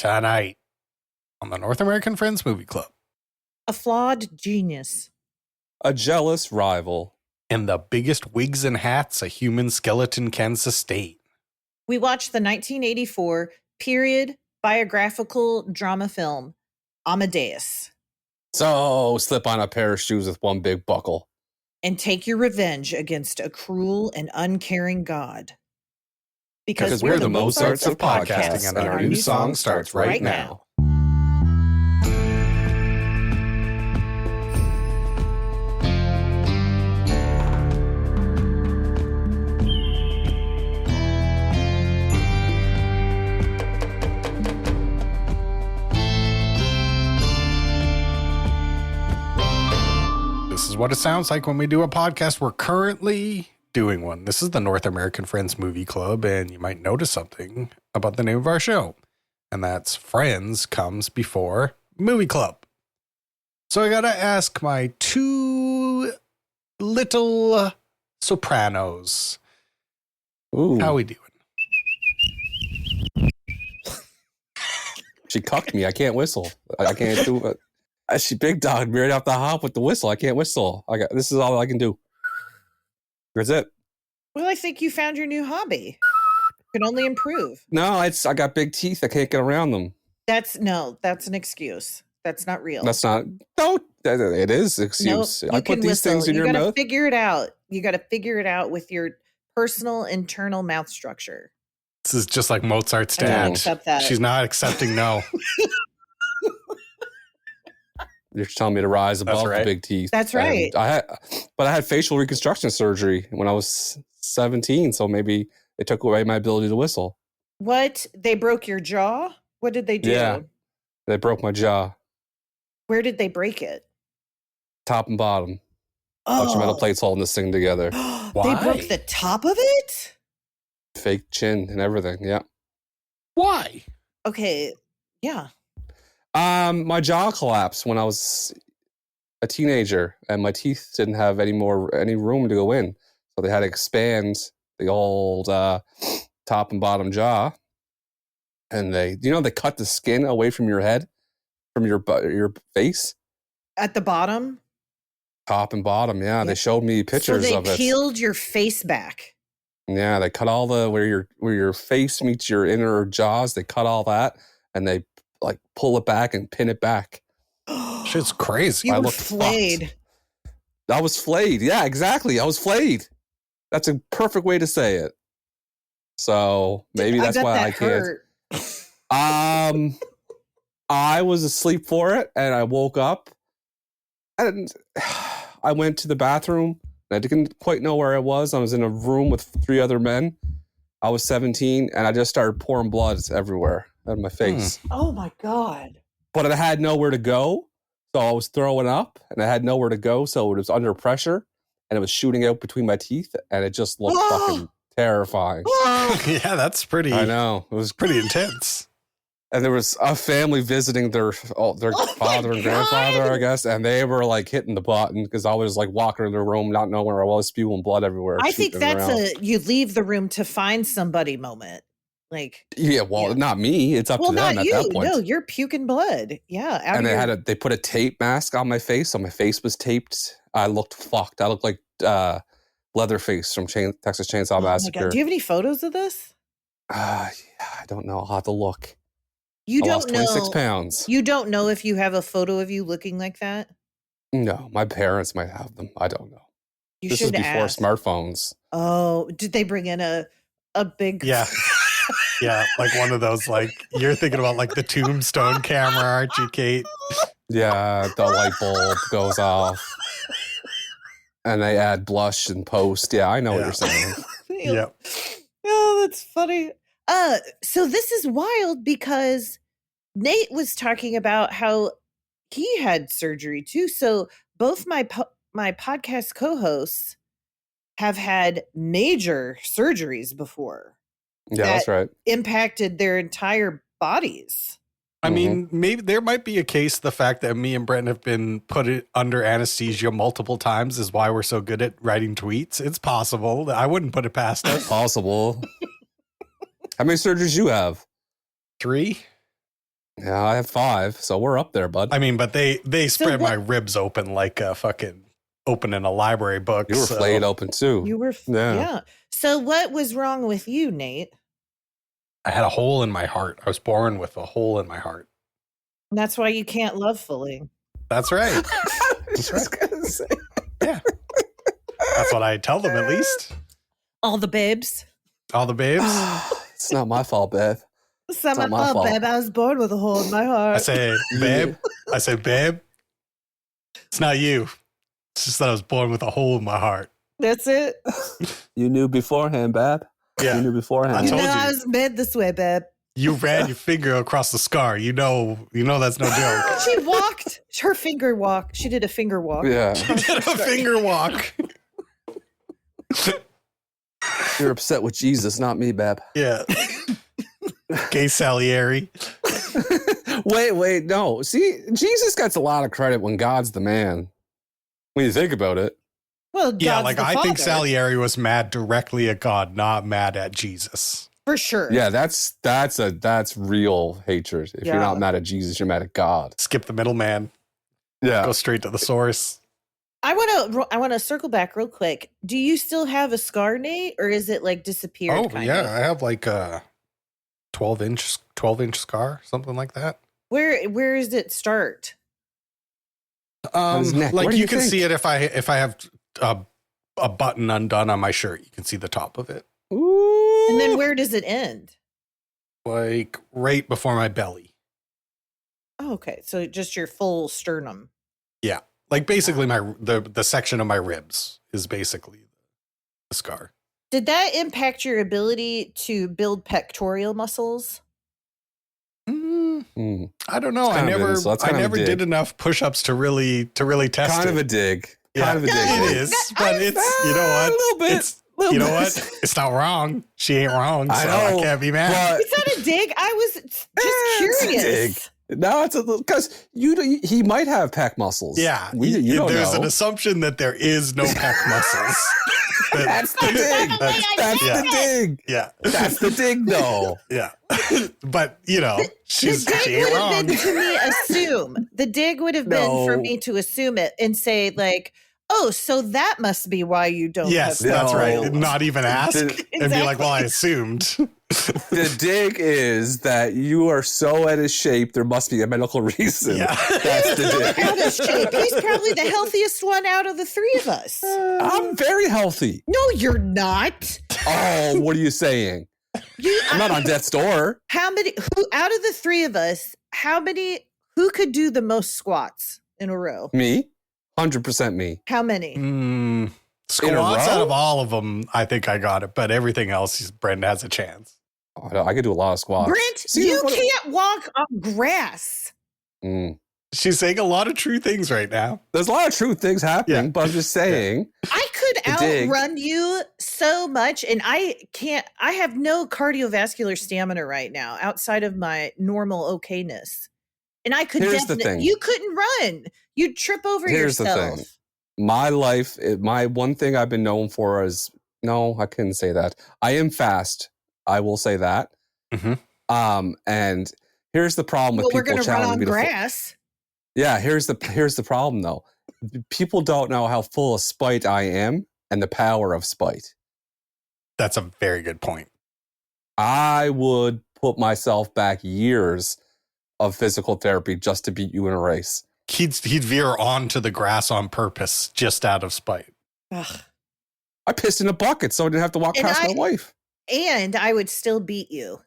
Tonight on the North American Friends Movie Club. A flawed genius. A jealous rival. And the biggest wigs and hats a human skeleton can sustain. We watched the 1984 period biographical drama film, Amadeus. So slip on a pair of shoes with one big buckle. And take your revenge against a cruel and uncaring God. Because we're the Mozarts of podcasting, and our new song starts right now. This is what it sounds like when we do a podcast. We're currently doing one. This is the North American Friends Movie Club, and you might notice something about the name of our show, and that's Friends comes before Movie Club. So I gotta ask my two little sopranos, Ooh. how we doing? She cucked me. I can't whistle. I can't do it. She big dogged me right off the hop with the whistle. I can't whistle. This is all I can do. That's it. Well, I think you found your new hobby. Can only improve. No, I got big teeth. I can't get around them. That's an excuse. That's not real. That's not. No, it is an excuse. Nope, I put these things in your mouth. You gotta figure it out. You gotta figure it out with your personal internal mouth structure. This is just like Mozart's I don't dad. accept that. She's not accepting no. You're telling me to rise above right. the big teeth. That's right. And I had facial reconstruction surgery when I was 17, so maybe it took away my ability to whistle. What? They broke your jaw? What did they do? Yeah. They broke my jaw, Where did they break it? top and bottom. Oh. Bunch of metal plates holding this thing together. They Why? broke the top of it? Fake chin and everything. Yeah. Why? Okay. Yeah. My jaw collapsed when I was a teenager, and my teeth didn't have any room to go in, so they had to expand the old top and bottom jaw. And they cut the skin away from your head, from your face, At the bottom? top and bottom. Yeah, they showed me pictures of So it. they peeled your face back. Yeah, they cut all the where your face meets your inner jaws. They cut all that, and they like pull it back and pin it back. Shit's crazy. You I were looked flayed. I was flayed. Yeah, exactly. I was flayed. That's a perfect way to say it. So maybe that's bet why that I can't. hurt. I was asleep for it, and I woke up, and I went to the bathroom. And I didn't quite know where I was. I was in a room with 3 other men. I was 17, and I just started pouring blood everywhere out of my face. Oh my God. But I had nowhere to go, so I was throwing up, and I had nowhere to go, so it was under pressure, and it was shooting out between my teeth, and it just looked fucking terrifying. Yeah, that's pretty. I know, it was Pretty intense. And there was a family visiting their father and grandfather, I guess, and they were like hitting the button because I was like walking in the room, not knowing where I was, spewing blood everywhere. I think shooting that's around. you leave the room to find somebody moment. Like, Not me. It's up to them not at you. that point. No, you're puking blood. Yeah. And they put a tape mask on my face, so my face was taped. I looked fucked. I looked like Leatherface from Texas Chainsaw Massacre. Do you have any photos of this? Yeah, I don't know. I'll have to look. You I don't lost 26 pounds. You don't know if you have a photo of you looking like that? No, my parents might have them. I don't know. You This should is before ask. smartphones. Oh, did they bring in a big... Yeah. Yeah, like one of those, like, you're thinking about like the tombstone camera, aren't you, Kate? Yeah, the light bulb goes off. And they add blush and post. Yeah, I know what you're saying. Yeah. Oh, that's funny. So this is wild because Nate was talking about how he had surgery too. So both my podcast co-hosts have had major surgeries before. Yeah, that's right. Impacted their entire bodies. I mean, maybe there might be a case. The fact that me and Brent have been put under anesthesia multiple times is why we're so good at writing tweets. It's possible. I wouldn't put it past us. Possible. How many surgeries you have? 3? Yeah, I have 5, so we're up there, bud. I mean, but they spread what- my ribs open like a fucking opening a library book. You were flayed open too. You were, yeah. So what was wrong with you, Nate? I had a hole in my heart. I was born with a hole in my heart. And that's why you can't love fully. That's right. That's gonna say. Yeah. That's what I tell them, at least. All the babes. All the babes. It's not my fault, babe. Some not my fault. babe, I was born with a hole in my heart. I say, babe. I say, babe. It's not you. It's just that I was born with a hole in my heart. That's it. You knew beforehand, babe. Yeah. You knew beforehand. I told you. I was made this way, babe. You ran your finger across the scar. You know that's no joke. She walked. Her finger walk. She did a finger walk. Yeah. You did a finger walk. You're upset with Jesus, not me, babe. Yeah. Gay Salieri. Wait, no. See, Jesus gets a lot of credit when God's the man. When you think about it. Well, Yeah, God's like the I think father, Salieri was mad directly at God, not mad at Jesus. for sure. Yeah, that's real hatred. If you're not mad at Jesus, you're mad at God. Skip the middleman. Yeah. Go straight to the source. I want to circle back real quick. Do you still have a scar, Nate, or is it like disappeared? Oh kind yeah, of? I have like a 12-inch scar, something like that. Where does it start? his neck. Where Like do you you can think? see it if I have a button undone on my shirt. You can see the top of it, Ooh. And then where does it end? like right before my belly. Oh, okay. So just your full sternum. Yeah, like basically the section of my ribs is basically the scar. Did that impact your ability to build pectoral muscles? Mm. I don't know. It's I kind of never an insult. It's kind of a never dig. did enough push-ups to really test Kind it. of a dig. Yeah, Kind of a dig. it is, but it's you know what? A little bit. It's you know what? It's not wrong. She ain't wrong, so I I know, can't be mad. but It's not a dig. I was just It's a curious. no, it's a little because he might have pec muscles. Yeah, you don't there's know. an assumption that there is no pec muscles. That's the dig. That's yeah. the dig. Yeah, That's the dig, though. yeah. But you know, The she dig ain't would have wrong. been to me assume. The dig would have been for No. me to assume it and say like, "Oh, so that must be why you don't." Yes, have that's right. pectorals." Not even ask The- and be like, "Well, I assumed." The dig is that you are so out of shape. There must be a medical reason. Yeah. That's the dig. Out of shape. He's probably the healthiest one out of the three of us. I'm very healthy. No, you're not. Oh, what are you saying? I'm not on death's door. How many? Who out of the three of us? How many? Who could do the most squats in a row? Me, 100% me. How many? Squats row? out of all of them, I think I got it, but everything else, Brenda has a chance. Oh, I could do a lot of squats. Brent, See, you what- can't walk on grass. Mm. She's saying a lot of true things right now. There's a lot of true things happening, Yeah. but I'm just saying. I could The dig. outrun you so much, and I can't. I have no cardiovascular stamina right now outside of my normal okayness. And I could Here's the definitely. thing. You couldn't run. You'd trip over Here's the yourself. thing. My life, my one thing I've been known for is no, I couldn't say that. I am fast. I will say that. Mhm. And here's the problem with Well, we're people going to run challenging on me to grass. Yeah, here's the problem though. People don't know how full of spite I am and the power of spite. That's a very good point. I would put myself back years of physical therapy just to beat you in a race. He'd veer onto the grass on purpose just out of spite. Ugh. I pissed in a bucket so I didn't have to walk And past my wife. And I would still beat you.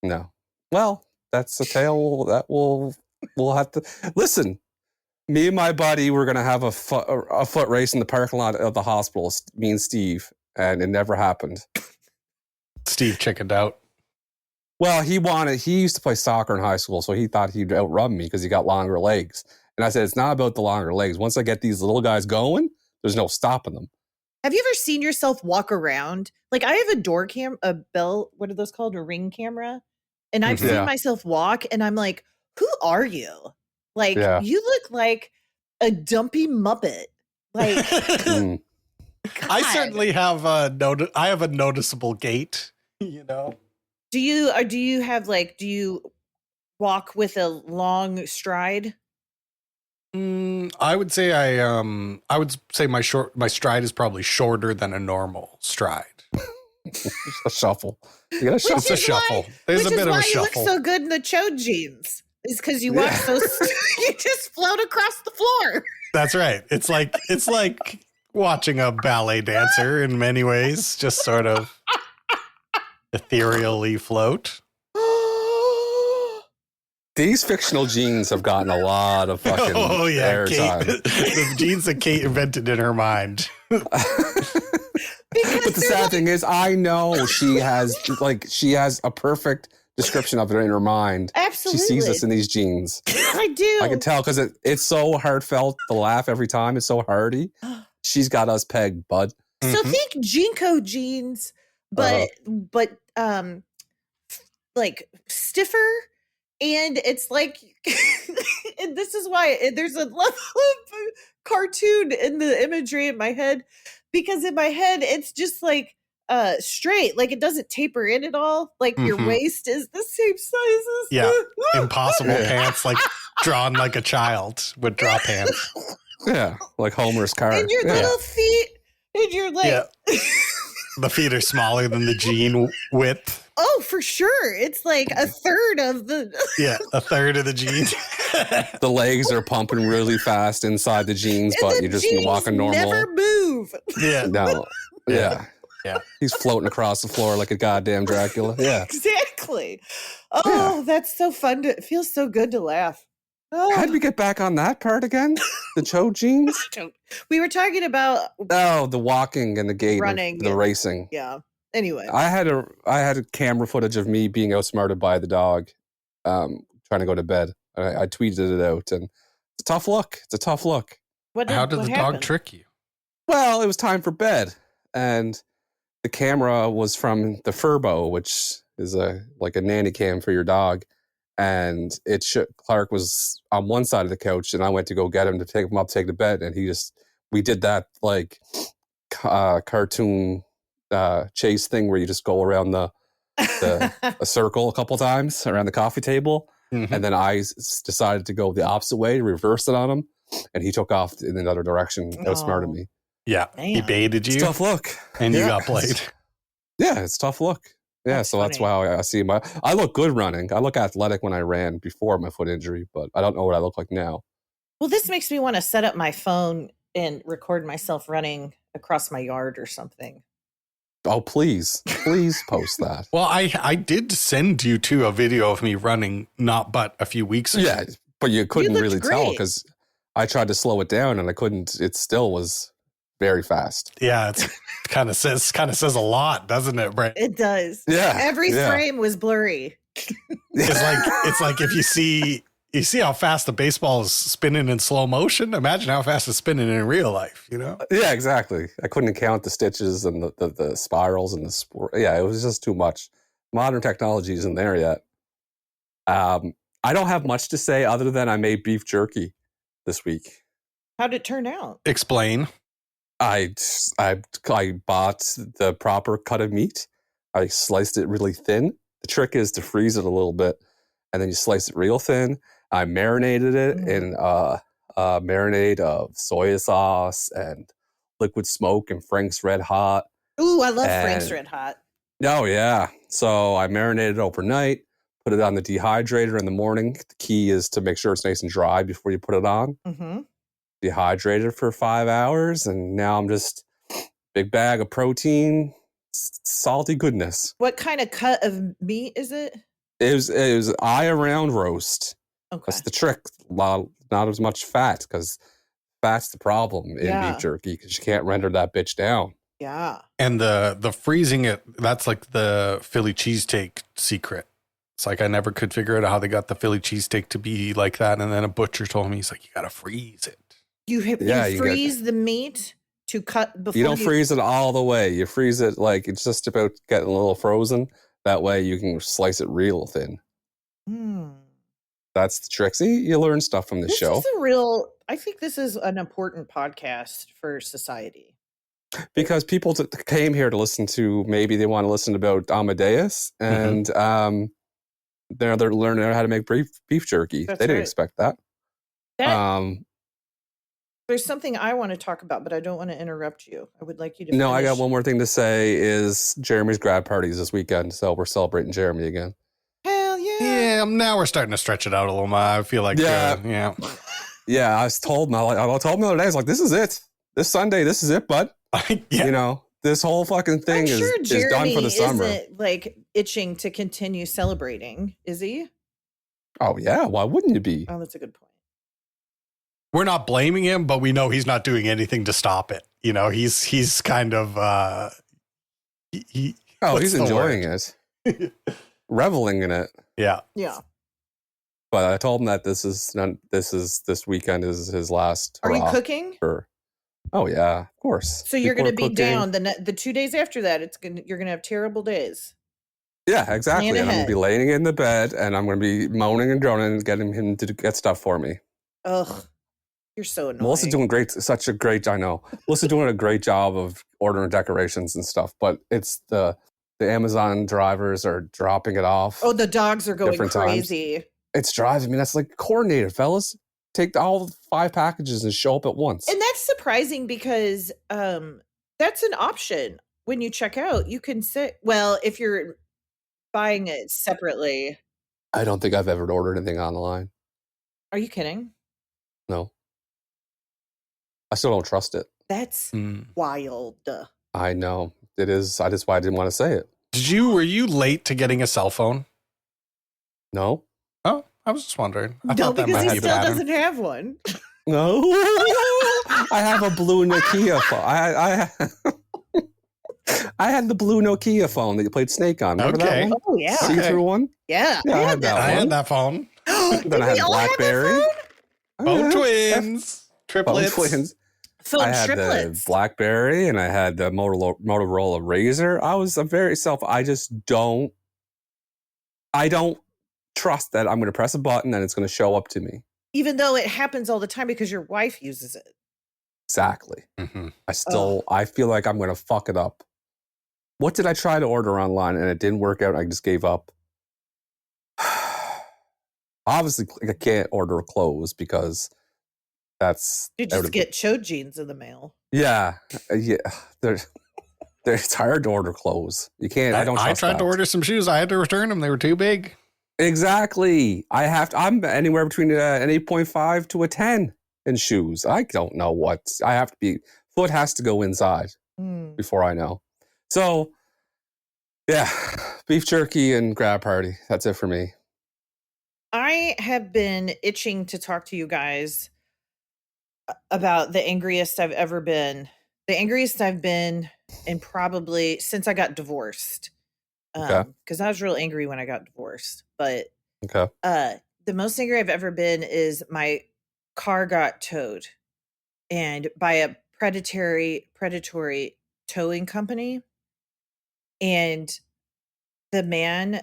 No. Well, that's a tale that we'll have to listen. Me and my buddy were going to have a foot race in the parking lot of the hospital, me and Steve, and it never happened. Steve chickened out. Well, he used to play soccer in high school, so he thought he'd outrun me because he got longer legs. And I said, it's not about the longer legs. Once I get these little guys going, there's no stopping them. Have you ever seen yourself walk around? Like I have a bell, what are those called? A ring camera. And I've Yeah. seen myself walk and I'm like, who are you? Like Yeah. you look like a dumpy Muppet. Like Mm. I God. certainly have I have a noticeable gait, you know. Do you walk with a long stride? I would say I would say my stride is probably shorter than a normal stride. A shuffle. You got a shuffle. It's a shuffle. There's a bit of a shuffle. You look so good in the chode jeans. Is because you walk so you just float across the floor. That's right. It's like watching a ballet dancer in many ways, just sort of ethereally float. These fictional jeans have gotten a lot of fucking airtime. The jeans that Kate invented in her mind. But the sad thing is, I know she has a perfect description of it in her mind. Absolutely. She sees us in these jeans. I do. I can tell because it's so heartfelt to laugh every time. It's so hearty. She's got us pegged, bud. So think Jinko jeans, but like stiffer. And it's like, and this is why there's a level of cartoon in the imagery in my head, because in my head, it's just like straight, like it doesn't taper in at all. Like your waist is the same size as impossible pants, like drawn like a child would draw pants. Yeah, like Homer's car. And your little feet, and your like. The feet are smaller than the jean width. Oh, for sure. It's like a third of the... a third of the jeans. The legs are pumping really fast inside the jeans, but you're just walking normal. Never move. Yeah. No. Yeah. Yeah. He's floating across the floor like a goddamn Dracula. Yeah. Exactly. Oh, that's so fun. It feels so good to laugh. Oh. How did we get back on that part again? The chode jeans? We were talking about... Oh, the walking and the gait, running, the racing. Yeah. Anyway, I had a camera footage of me being outsmarted by the dog, trying to go to bed. I tweeted it out, and it's a tough look. It's a tough look. How did the dog trick you? Well, it was time for bed, and the camera was from the Furbo, which is like a nanny cam for your dog, and Clark was on one side of the couch, and I went to go get him to take him up, take to bed, and we did that like cartoon. Chase thing where you just go around a circle a couple times around the coffee table, and then I decided to go the opposite way, reverse it on him, and he took off in another direction, outsmarted me. Yeah, he baited you. It's a tough look, and you got played. Yeah, it's a tough look. Yeah, that's funny. That's why I see I look good running. I look athletic when I ran before my foot injury, but I don't know what I look like now. Well, this makes me want to set up my phone and record myself running across my yard or something. Oh, please post that. Well, I did send you a video of me running but a few weeks ago. Yeah, but you couldn't really tell because I tried to slow it down and I couldn't. It still was very fast. Yeah, it kind of says a lot, doesn't it, Brent? It does. Yeah, every frame was blurry. It's like if you see how fast the baseball is spinning in slow motion. Imagine how fast it's spinning in real life, you know? Yeah, exactly. I couldn't count the stitches and the spirals and the sport. Yeah, it was just too much. Modern technology isn't there yet. I don't have much to say other than I made beef jerky this week. How'd it turn out? Explain. I bought the proper cut of meat. I sliced it really thin. The trick is to freeze it a little bit, and then you slice it real thin. I marinated it in a marinade of soy sauce and liquid smoke and Frank's Red Hot. Ooh, I love Frank's Red Hot. Oh, yeah. So I marinated it overnight, put it on the dehydrator in the morning. The key is to make sure it's nice and dry before you put it on. Mm-hmm. Dehydrated for 5 hours, and now I'm just big bag of protein, salty goodness. What kind of cut of meat is it? It was eye around roast. Okay. That's the trick. Not as much fat, because fat's the problem in beef jerky, because you can't render that bitch down. Yeah. And the freezing it, that's like the Philly cheesesteak secret. It's like I never could figure out how they got the Philly cheesesteak to be like that. And then a butcher told me, he's like, you got to freeze it. You freeze the meat to cut before you don't freeze it all the way. You freeze it like it's just about getting a little frozen. That way you can slice it real thin. That's the trick. See, you learn stuff from this show. I think this is an important podcast for society. Because people came here to listen to, maybe they want to listen about Amadeus. And they're learning how to make beef jerky. That's They didn't right. expect that. There's something I want to talk about, but I don't want to interrupt you. I would like you to No, finish. I got one more thing to say is Jeremy's grad parties this weekend, so we're celebrating Jeremy again. Hell yeah. Yeah, now we're starting to stretch it out a little more. I feel like, Yeah. Yeah, I told him the other day, I was like, this is it. This Sunday, this is it, bud. Yeah. You know, this whole fucking thing I'm sure is Jeremy done for the summer. isn't like itching to continue celebrating, is he? Oh, yeah. Why wouldn't you be? Oh, that's a good point. We're not blaming him, but we know he's not doing anything to stop it. You know, he's kind of he's enjoying it. Reveling in it. Yeah. Yeah. But I told him that this weekend is his last. Are you cooking? Oh yeah, of course. So you're going to be down the 2 days after that. You're going to have terrible days. Yeah, exactly. And I'm going to be laying in the bed, and I'm going to be moaning and groaning and getting him to get stuff for me. Ugh, you're so annoying. Melissa's doing I know. Melissa's doing a great job of ordering decorations and stuff, but it's the Amazon drivers are dropping it off. Oh, the dogs are going crazy. Times. It's driving me. That's like coordinated, fellas. Take all 5 packages and show up at once. And that's surprising because that's an option. When you check out, you can say, well, if you're buying it separately. I don't think I've ever ordered anything online. Are you kidding? No. I still don't trust it. That's wild. I know. It is. That's why I didn't want to say it. Were you late to getting a cell phone? No. Oh, I was just wondering. I no, thought that because might he be still doesn't have one. No. I have a blue Nokia phone. I had the blue Nokia phone that you played Snake on. Remember that one? Oh, yeah. See-through one? Yeah. I had that one. I had that phone. Then I had BlackBerry. Phone twins. Triplets. Phone twins. Phone I had triplets. the BlackBerry and I had the Motorola Razr. I was I don't trust that I'm going to press a button and it's going to show up to me. Even though it happens all the time because your wife uses it. Exactly. Mm-hmm. I feel like I'm going to fuck it up. What did I try to order online and it didn't work out? I just gave up. Obviously, I can't order clothes because that's... You just get chode jeans in the mail. Yeah. It's hard to order clothes. You can't. I tried to order some shoes. I had to return them. They were too big. Exactly. I'm anywhere between an 8.5 to a 10 in shoes. I don't know what. I have to be... Foot has to go inside before I know. So, yeah. Beef jerky and grab party. That's it for me. I have been itching to talk to you guys about the angriest I've ever been. The angriest I've been in probably since I got divorced. Because I was real angry when I got divorced. But the most angry I've ever been is my car got towed. And by a predatory towing company. And the man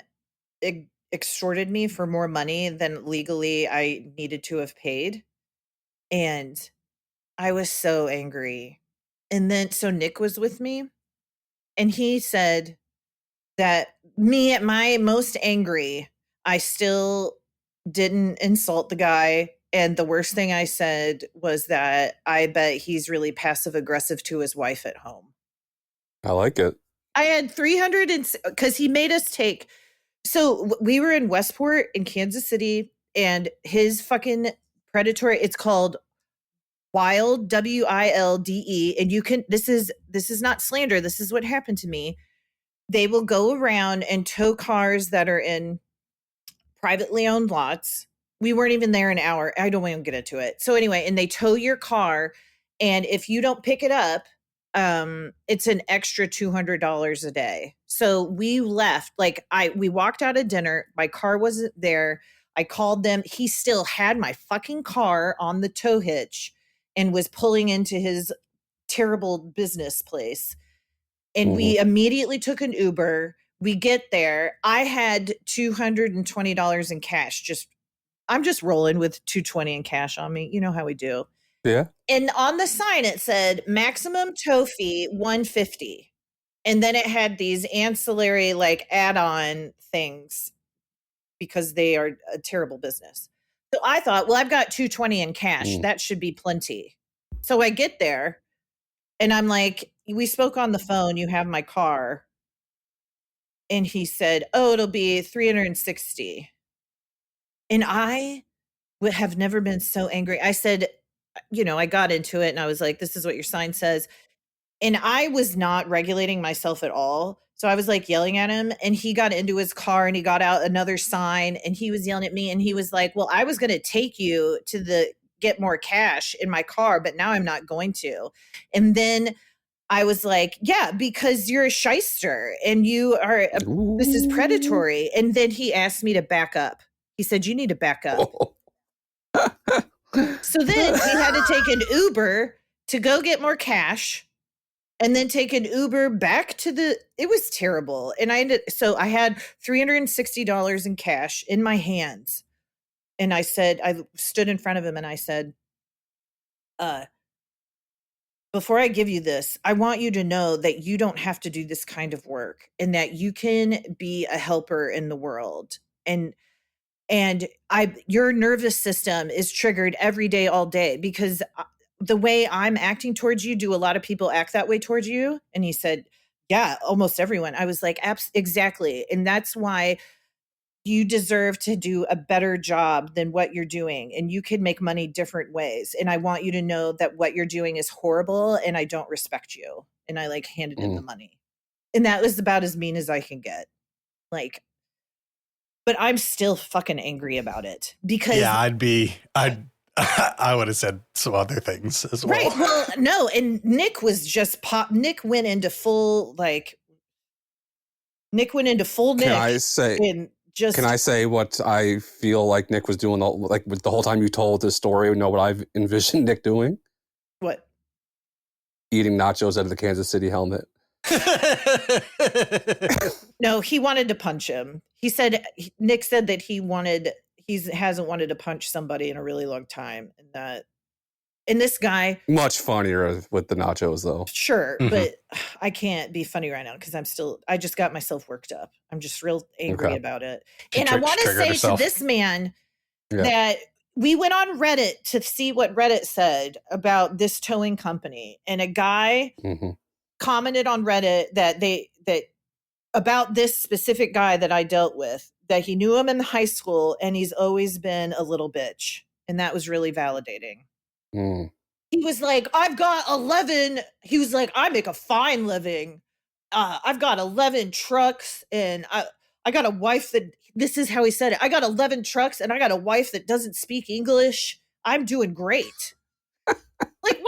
extorted me for more money than legally I needed to have paid. And I was so angry. And then, so Nick was with me and he said that me at my most angry, I still didn't insult the guy. And the worst thing I said was that I bet he's really passive aggressive to his wife at home. I like it. I had 300 because he made us take. So we were in Westport in Kansas City and his fucking predatory, it's called Wild, WILDE. And you can, this is not slander. This is what happened to me. They will go around and tow cars that are in privately owned lots. We weren't even there an hour. I don't want to get into it. So anyway, and they tow your car. And if you don't pick it up, it's an extra $200 a day. So we left, we walked out of dinner. My car wasn't there. I called them. He still had my fucking car on the tow hitch and was pulling into his terrible business place. And we immediately took an Uber. We get there. I had $220 in cash. I'm just rolling with $220 in cash on me. You know how we do. Yeah. And on the sign, it said maximum tow fee $150. And then it had these ancillary add-on things. because they are a terrible business. So I thought, well, I've got $220 in cash. That should be plenty. So I get there and I'm like, we spoke on the phone. You have my car. And he said, oh, it'll be $360. And I would have never been so angry. I said, I got into it and I was like, this is what your sign says. And I was not regulating myself at all. So I was like yelling at him and he got into his car and he got out another sign and he was yelling at me and he was like, well, I was going to take you to get more cash in my car, but now I'm not going to. And then I was like, yeah, because you're a shyster and this is predatory. And then he asked me to back up. He said, you need to back up. So then we had to take an Uber to go get more cash and then take an Uber back it was terrible. And so I had $360 in cash in my hands. And I stood in front of him and I said, before I give you this, I want you to know that you don't have to do this kind of work and that you can be a helper in the world. And your nervous system is triggered every day, all day, because the way I'm acting towards you, do a lot of people act that way towards you? And he said, yeah, almost everyone. I was like, exactly. And that's why you deserve to do a better job than what you're doing. And you can make money different ways. And I want you to know that what you're doing is horrible and I don't respect you. And I handed him the money. And that was about as mean as I can get. But I'm still fucking angry about it because I would have said some other things as well. Right. Well, no. And Nick was just Nick went into full Nick. Can I say what I feel like Nick was doing with the whole time you told this story? You know what I've envisioned Nick doing? What? Eating nachos out of the Kansas City helmet. No, he wanted to punch him. Nick said that he hasn't wanted to punch somebody in a really long time. And this guy. Much funnier with the nachos though. Sure. Mm-hmm. But I can't be funny right now because I just got myself worked up. I'm just real angry about it. And I want to say to this man that we went on Reddit to see what Reddit said about this towing company. And a guy commented on Reddit that about this specific guy that I dealt with, that he knew him in high school and he's always been a little bitch. And that was really validating. He was like, I've got 11. He was like, I make a fine living. I've got 11 trucks and I got a wife this is how he said it. I got 11 trucks and I got a wife that doesn't speak English. I'm doing great. What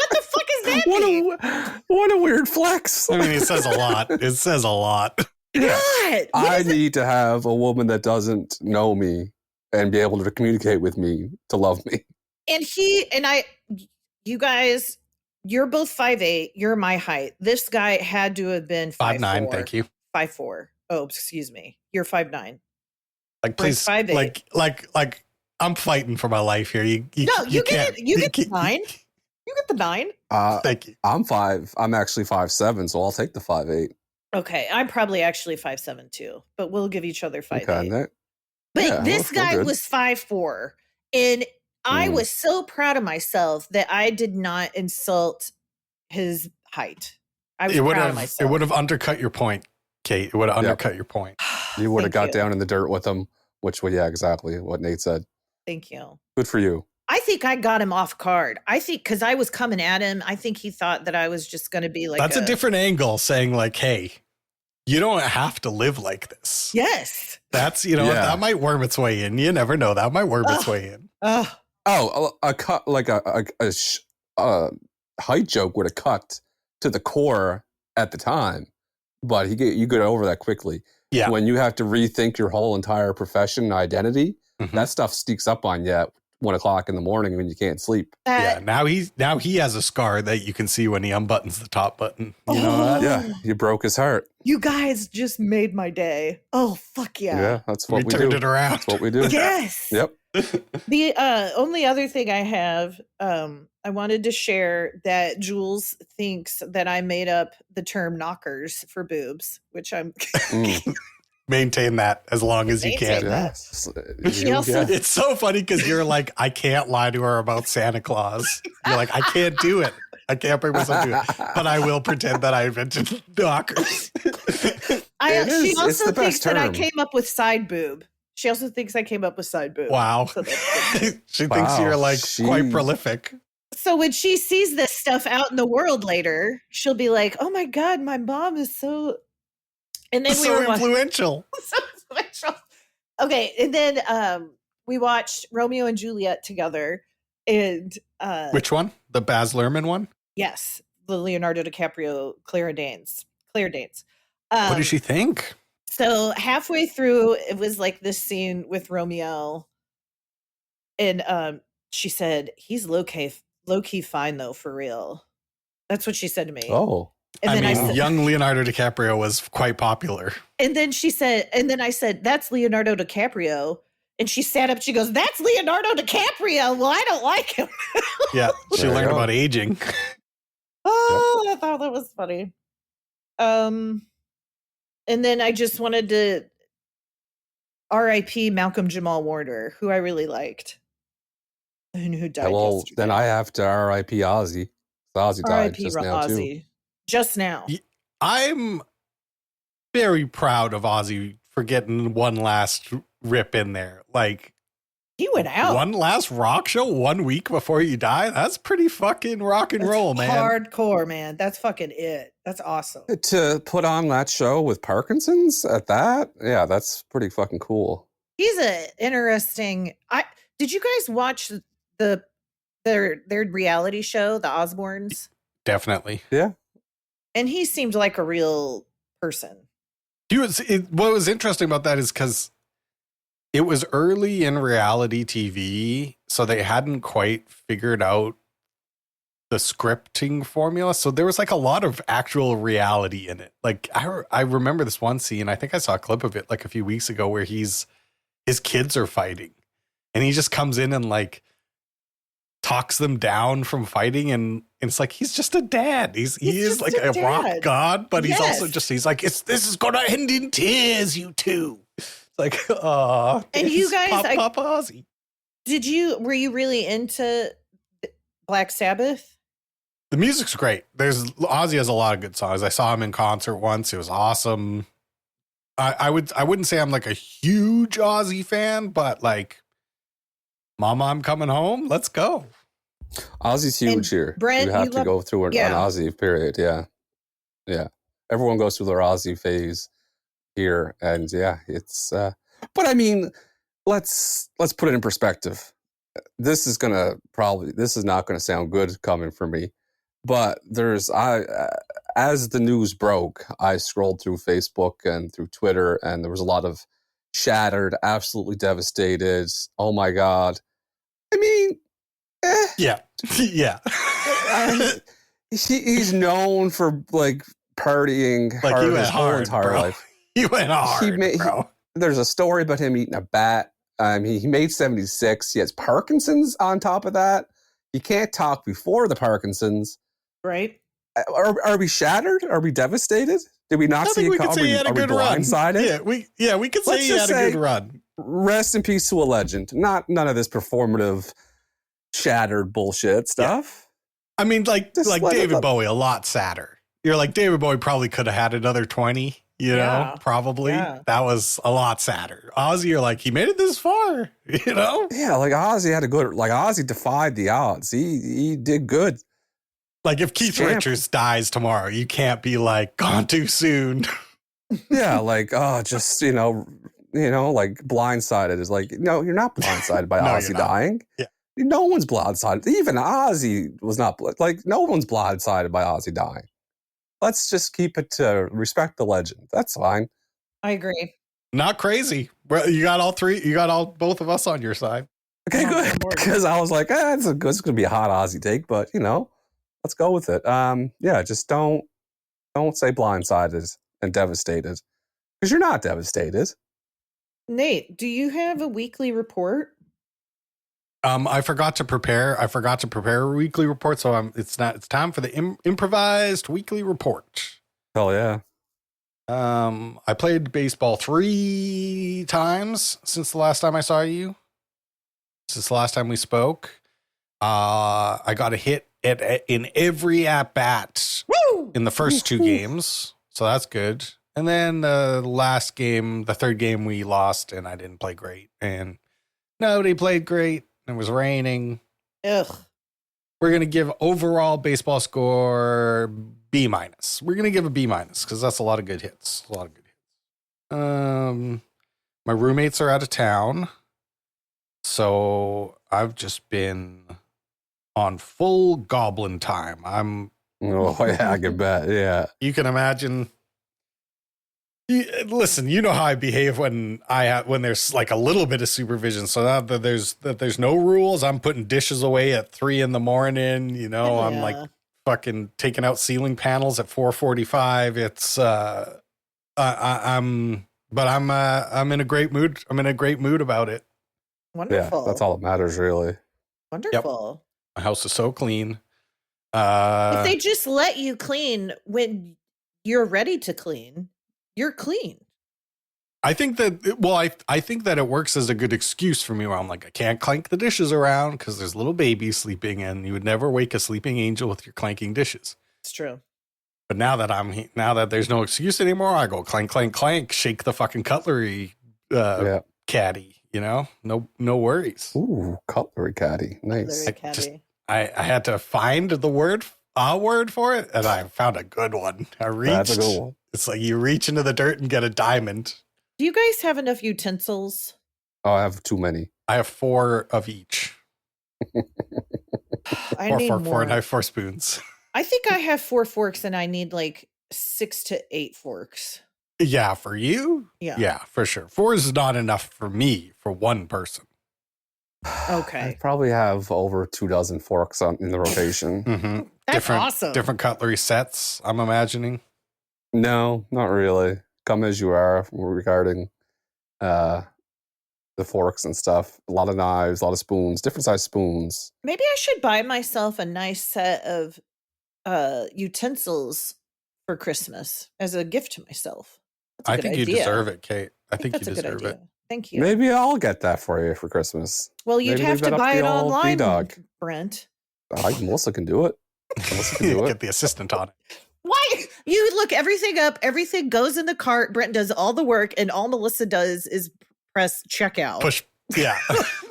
the fuck is that? What a weird flex. I mean, it says a lot. It says a lot. God, I need to have a woman that doesn't know me and be able to communicate with me to love me. And you guys, you're both 5'8". You're my height. This guy had to have been 5'9". Thank you. 5'4". Oh, excuse me. You're 5'9". Please, 5'8". like I'm fighting for my life here. You get the 9. You get the 9. Thank you. I'm actually 5'7", so I'll take the 5'8". Okay, I'm probably actually 5'7" too, but we'll give each other 5'8". Okay, but this guy was 5'4", and I was so proud of myself that I did not insult his height. I was proud of myself. It would have undercut your point, Kate. It would have undercut your point. You would have got down in the dirt with him, exactly what Nate said. Thank you. Good for you. I think I got him off guard. I think because I was coming at him, I think he thought that I was just going to be like. That's a different angle, saying hey, you don't have to live like this. Yes. That's, that might worm its way in. You never know. That might worm its way in. A cut, like a height joke would have cut to the core at the time, but you get over that quickly. Yeah. When you have to rethink your whole entire profession and identity, that stuff sneaks up on you at 1 o'clock in the morning when you can't sleep. Now he has a scar that you can see when he unbuttons the top button. You know that? Yeah, you broke his heart. You guys just made my day. Oh, fuck yeah. Yeah, that's what we turned do. it around. That's what we do. Yes. Yep. The only other thing I have, I wanted to share that Jules thinks that I made up the term knockers for boobs, which I'm... maintain that as long as you Maintain can. that. Yes. also- It's so funny because you're like, I can't lie to her about Santa Claus. You're like, I can't do it. I can't bring myself to it. But I will pretend that I invented knockers. She also the thinks best that I term. came up with side boob. She also thinks I came up with side boob. Wow. So that's good. She thinks you're like quite She- prolific. So when she sees this stuff out in the world later, she'll be like, "Oh my god, my mom is so." And then So influential. so influential. Okay, and then we watched Romeo and Juliet together, and Which one? The Baz Luhrmann one? yes, the Leonardo DiCaprio Claire Danes. What did she think? So halfway through, it was like this scene with Romeo, and she said, "He's low key fine though, for real." That's what she said to me. Oh. And I then mean, I said, young Leonardo DiCaprio was quite popular. and then she said, and then I said, "That's Leonardo DiCaprio." And she sat up. She goes, "That's Leonardo DiCaprio." Well, I don't like him. Yeah, she There you learned go. about aging. Oh, I thought that was funny. And then I just wanted to R.I.P. Malcolm Jamal Warner, who I really liked, and who died Well, yesterday. then I have to R.I.P. Ozzy. Ozzy died R.I.P. just now, too. Ozzy. Just now. I'm very proud of Ozzy for getting one last rip in there. Like, He went out. one last rock show 1 week before you die. That's pretty fucking rock and That's roll, man. hardcore, man. That's fucking it. That's awesome. To put on that show with Parkinson's at that, yeah, that's pretty fucking cool. He's a interesting. Did you guys watch their reality show, The Osbournes? Definitely. Yeah. And he seemed like a real person. What was interesting about that is because it was early in reality TV, so they hadn't quite figured out the scripting formula. So there was like a lot of actual reality in it. Like I remember this one scene, I think I saw a clip of it like a few weeks ago, where his kids are fighting and he just comes in and like talks them down from fighting, and it's like he's just a dad. He is just like a a rock dad. god, but he's also Yes. just, he's like, this is gonna end in tears, you two. It's like, oh, And you guys, Papa Ozzy. were you really into Black Sabbath? The music's great. Ozzy has a lot of good songs. I saw him in concert once. It was awesome. I wouldn't say I'm like a huge Ozzy fan, but like, Mama, I'm coming home. Let's go. Ozzy's huge And here. Brent, you have you to love- go through an yeah. Ozzy period. Yeah. Yeah. Everyone goes through their Ozzy phase here. And yeah, it's, but I mean, let's put it in perspective. This is not going to sound good coming from me, but as the news broke, I scrolled through Facebook and through Twitter, and there was a lot of shattered, absolutely devastated. Oh my God. I mean, Yeah. Yeah. he's known for like partying Like, hard he went his whole hard, entire bro. life. He went hard, ma- bro. There's a story about him eating a bat. He made 76. He has Parkinson's on top of that. He can't talk before the Parkinson's. Right? Are we shattered? Are we devastated? Did we not I see think it we could come? say he had a Are we good run. blindsided? Yeah, we could say Let's he had just a say- good run. Rest in peace to a legend. None of this performative, shattered bullshit stuff. I mean, like Just let it David up. Bowie, a lot sadder. You're like, David Bowie probably could have had another 20, you know, Yeah. probably. Yeah. That was a lot sadder. Ozzy, you're like, he made it this far, you know? Yeah, like Ozzy had a good. Like Ozzy defied the odds. He did good. Like, if Keith Champ. Richards dies tomorrow, you can't be like, gone too soon. Yeah, like just like blindsided is like no, you're not blindsided by No, Ozzy you're not. dying. Yeah. No one's blindsided. Even Ozzy was not like no one's blindsided by Ozzy dying. Let's just keep it to respect the legend. That's fine. I agree. Not crazy. Well, you got all three. You got both of us on your side. Okay, Yeah, good. more. Because I was like, it's going to be a hot Ozzy take, but let's go with it. Yeah, just don't say blindsided and devastated because you're not devastated. Nate, do you have a weekly report? I forgot to prepare a weekly report, so it's time for the improvised weekly report. Hell yeah. I played baseball 3 times since the last time I saw you. Since the last time we spoke. I got a hit in every at bat in the first 2 games. So that's good. And then the last game, the third game, we lost and I didn't play great. And nobody played great. It was raining. Ugh. We're going to give overall baseball score B-. We're going to give a B- because that's a lot of good hits. A lot of good hits. My roommates are out of town. So I've just been on full goblin time. Oh, yeah, I can bet. Yeah. You can imagine. Listen, you know how I behave when there's like a little bit of supervision. So now that there's no rules, I'm putting dishes away at 3 a.m. I'm like fucking taking out ceiling panels at 4:45. It's I'm in a great mood. I'm in a great mood about it. Wonderful. Yeah, that's all that matters, really. Wonderful. Yep. My house is so clean. If they just let you clean when you're ready to clean, you're clean. I think that, I think that it works as a good excuse for me where I'm like, I can't clank the dishes around because there's little babies sleeping and you would never wake a sleeping angel with your clanking dishes. It's true. But now that there's no excuse anymore, I go clank, clank, clank, shake the fucking cutlery caddy, no worries. Ooh, cutlery caddy. Nice. I had to find a word for it and I found a good one. That's a good one. It's like you reach into the dirt and get a diamond. Do you guys have enough utensils? Oh, I have too many. I have 4 of each. I need more. 4 knife, 4 spoons. I think I have 4 forks and I need like 6 to 8 forks. Yeah, for you? Yeah. Yeah, for sure. 4 is not enough for me, for one person. Okay. I probably have over 24 forks in the rotation. Mm-hmm. That's awesome. Different cutlery sets, I'm imagining. No, not really. Come as you are regarding the forks and stuff. A lot of knives, a lot of spoons, different size spoons. Maybe I should buy myself a nice set of utensils for Christmas as a gift to myself. I think you deserve it, Kate. I think you deserve it. Thank you. Maybe I'll get that for you for Christmas. Well, you'd Maybe have leave to that up buy to it the old online, B-Dog. Brent. Melissa can do it. Melissa can do it. Get the assistant on it. Why? You look everything up, everything goes in the cart. Brent does all the work, and all Melissa does is press checkout. Push. Yeah.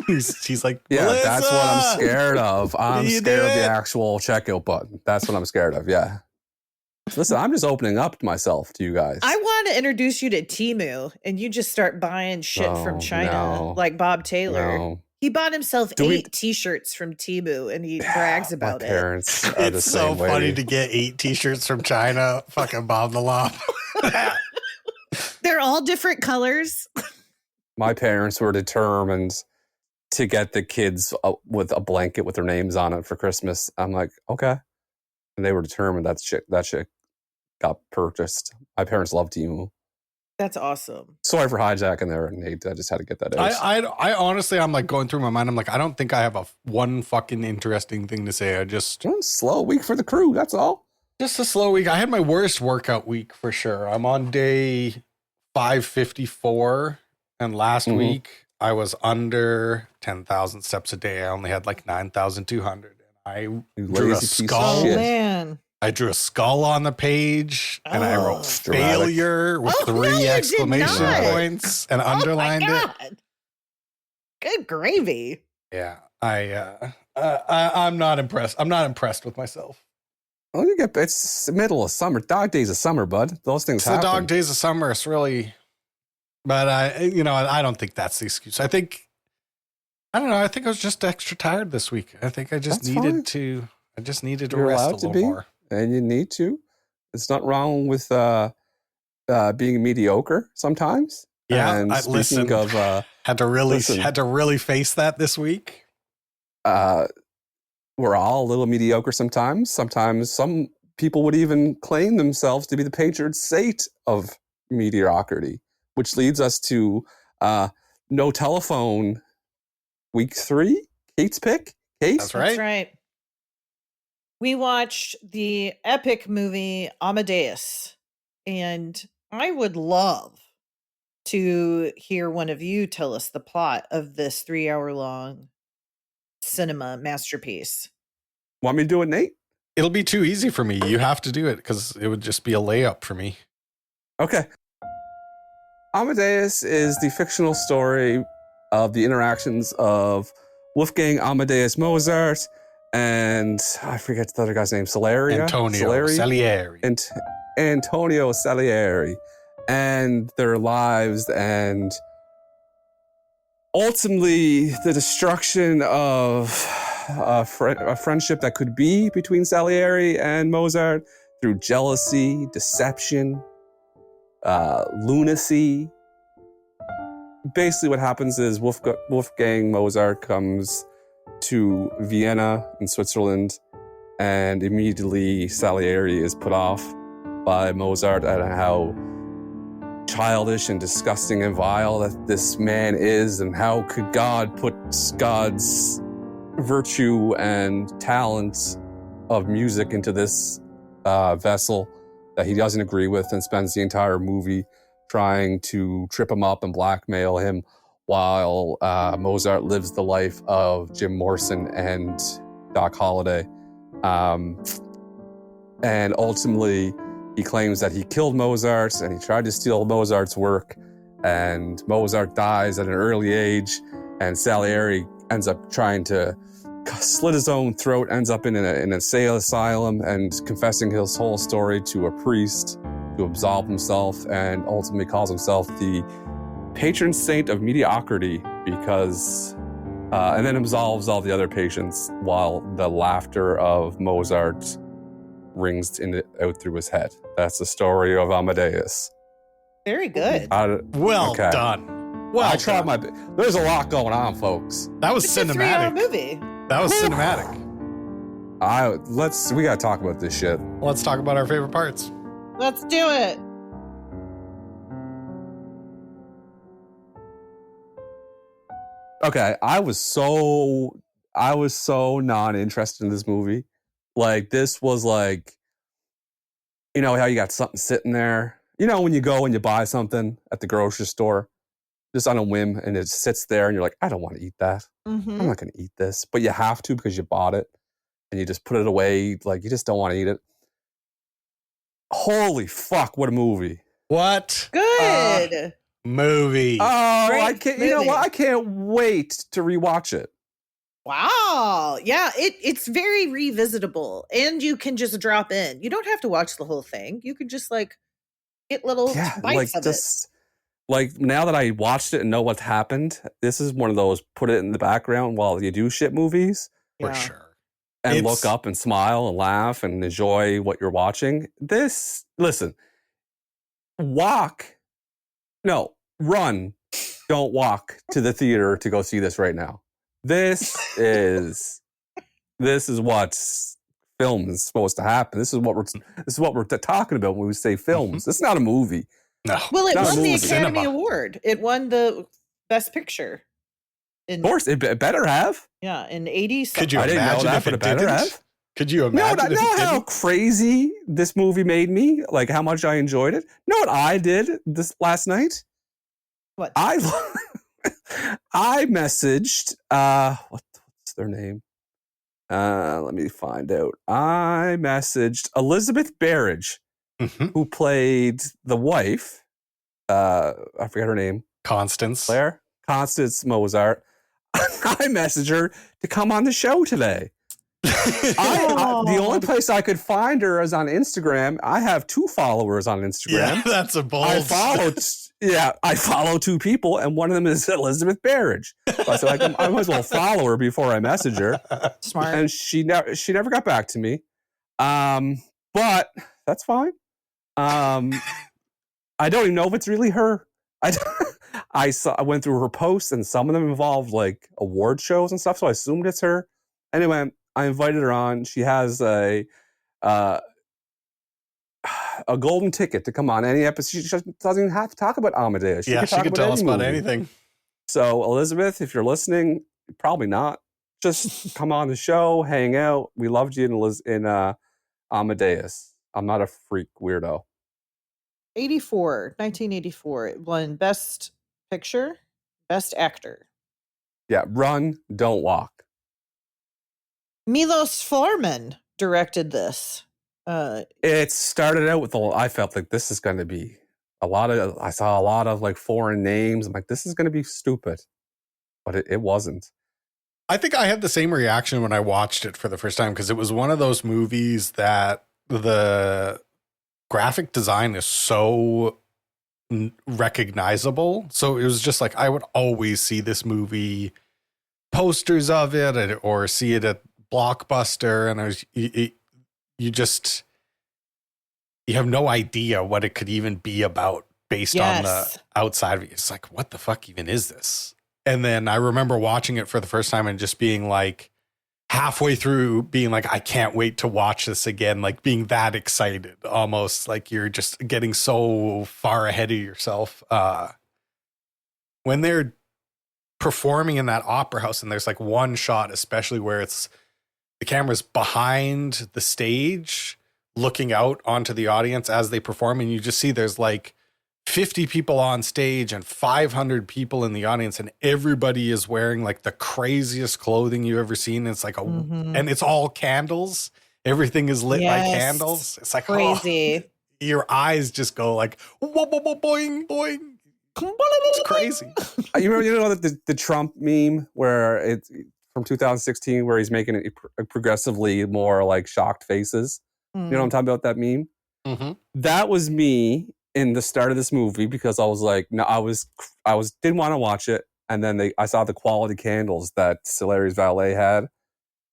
She's like, yeah, Melissa! That's what I'm scared of. I'm scared of the actual checkout button. That's what I'm scared of. Yeah. Listen, I'm just opening up myself to you guys. I want to introduce you to Temu, and you just start buying shit from China, like Bob Taylor. No. He bought himself 8 T-shirts from Temu, and he brags about my it. Parents are it's the so same way. funny to get 8 T-shirts from China. Fucking Bob the Lop. They're all different colors. My parents were determined to get the kids with a blanket with their names on it for Christmas. I'm like, okay. And they were determined that shit got purchased. My parents love Temu. That's awesome. Sorry for hijacking there, Nate. I just had to get that out. I honestly, I'm like going through my mind. I'm like, I don't think I have one fucking interesting thing to say. Slow week for the crew. That's all. Just a slow week. I had my worst workout week for sure. I'm on day 554. And last week I was under 10,000 steps a day. I only had like 9,200. And I drew a skull. Oh, man. I drew a skull on the page and I wrote failure with 3 exclamation points and underlined it. Good gravy. Yeah. I'm not impressed. I'm not impressed with myself. Well, it's the middle of summer. Dog days of summer, bud. Those things happen. The dog days of summer. It's really, but I don't think that's the excuse. I don't know. I think I was just extra tired this week. I think I just needed to rest a little more. And you need to. It's not wrong with being mediocre sometimes. Yeah, and speaking of, had to really face that this week. We're all a little mediocre sometimes. Sometimes some people would even claim themselves to be the patron saint of mediocrity, which leads us to no telephone week 3. Kate's pick. Kate? That's right. That's right. We watched the epic movie Amadeus, and I would love to hear one of you tell us the plot of this 3-hour long cinema masterpiece. Want me to do it, Nate? It'll be too easy for me. You have to do it because it would just be a layup for me. Okay. Amadeus is the fictional story of the interactions of Wolfgang Amadeus Mozart and I forget the other guy's name, Antonio Salieri. And Antonio Salieri, and their lives, and ultimately the destruction of a friendship that could be between Salieri and Mozart through jealousy, deception, lunacy. Basically what happens is Wolfgang Mozart comes to Vienna in Switzerland, and immediately Salieri is put off by Mozart at how childish and disgusting and vile that this man is, and how could God put God's virtue and talent of music into this vessel that he doesn't agree with, and spends the entire movie trying to trip him up and blackmail him while Mozart lives the life of Jim Morrison and Doc Holliday. And ultimately, he claims that he killed Mozart and he tried to steal Mozart's work, and Mozart dies at an early age, and Salieri ends up trying to slit his own throat, ends up in an asylum and confessing his whole story to a priest to absolve himself, and ultimately calls himself the patron saint of mediocrity because and then absolves all the other patients while the laughter of Mozart rings out through his head. That's the story of Amadeus. Very good. Well done. Well, I tried my best. There's a lot going on, folks. That was It's cinematic. a 3-hour movie. That was cinematic. We gotta talk about this shit. Let's talk about our favorite parts. Let's do it. Okay, I was so not interested in this movie. Like, this was like, you know how you got something sitting there? You know when you go and you buy something at the grocery store, just on a whim, and it sits there and you're like, I don't want to eat that. Mm-hmm. I'm not going to eat this. But you have to because you bought it, and you just put it away. Like, you just don't want to eat it. Holy fuck, what a movie. What? Good. Movie. Oh, Great I can't. You know movie. what? I can't wait to rewatch it. Wow. Yeah, it's very revisitable, and you can just drop in. You don't have to watch the whole thing. You can just like get little Yeah, bites of like now that I watched it and know what's happened, this is one of those put it in the background while you do shit movies it. For Yeah. sure. and It's- look up and smile and laugh and enjoy what you're watching. Listen, run, don't walk to the theater to go see this right now. This is what film is supposed to happen. This is what we're talking about when we say films. It's not a movie. No. Well, it Not a won the movie. Academy Cinema. Award. It won the Best Picture. Of course, it better have. Yeah, in 80s. Could you I didn't know imagine that, if but it it better didn't? have. Could you No, imagine if know it how didn't? crazy this movie made me? Like how much I enjoyed it? Know what I did this last night? What? I messaged what's their name? Let me find out. I messaged Elizabeth Barrage, Mhm. who played the wife. I forget her name. Constance. Constance Mozart. I messaged her to come on the show today. The only place I could find her is on Instagram. I have 2 followers on Instagram. Yeah, that's a bold. I follow 2 people, and one of them is Elizabeth Barrage. So I said, I might as well follow her before I message her. Smart. And she never got back to me. But that's fine. I don't even know if it's really her. I went through her posts, and some of them involved like award shows and stuff, so I assumed it's her. Anyway, I invited her on. She has a golden ticket to come on any episode. She just doesn't even have to talk about Amadeus. She could tell us about anything. So, Elizabeth, if you're listening, probably not. Just come on the show, hang out. We loved you in Amadeus. I'm not a freak weirdo. 1984. It won Best Picture, Best Actor. Yeah, Run, Don't Walk. Milos Forman directed this. It started out with I felt like this is going to be I saw a lot of like foreign names. I'm like, this is going to be stupid, but it wasn't. I think I had the same reaction when I watched it for the first time because it was one of those movies that the graphic design is so recognizable. So it was just like I would always see this movie, posters of it, or see it at Blockbuster, and you have no idea what it could even be about based on the outside of it. It's like, what the fuck even is this? And then I remember watching it for the first time and just being like, halfway through being like, I can't wait to watch this again. Like being that excited, almost like you're just getting so far ahead of yourself. When they're performing in that opera house and there's like one shot, especially where the camera's behind the stage looking out onto the audience as they perform. And you just see there's like 50 people on stage and 500 people in the audience, and everybody is wearing like the craziest clothing you've ever seen. It's like and it's all candles. Everything is lit by candles. It's like crazy. Your eyes just go like boing boing. It's crazy. You know the Trump meme where it's from 2016 where he's making it progressively more like shocked faces. You know what I'm talking about, that meme? Mm-hmm. That was me in the start of this movie because I was like, no, I didn't want to watch it, and then I saw the quality candles that Solari's valet had,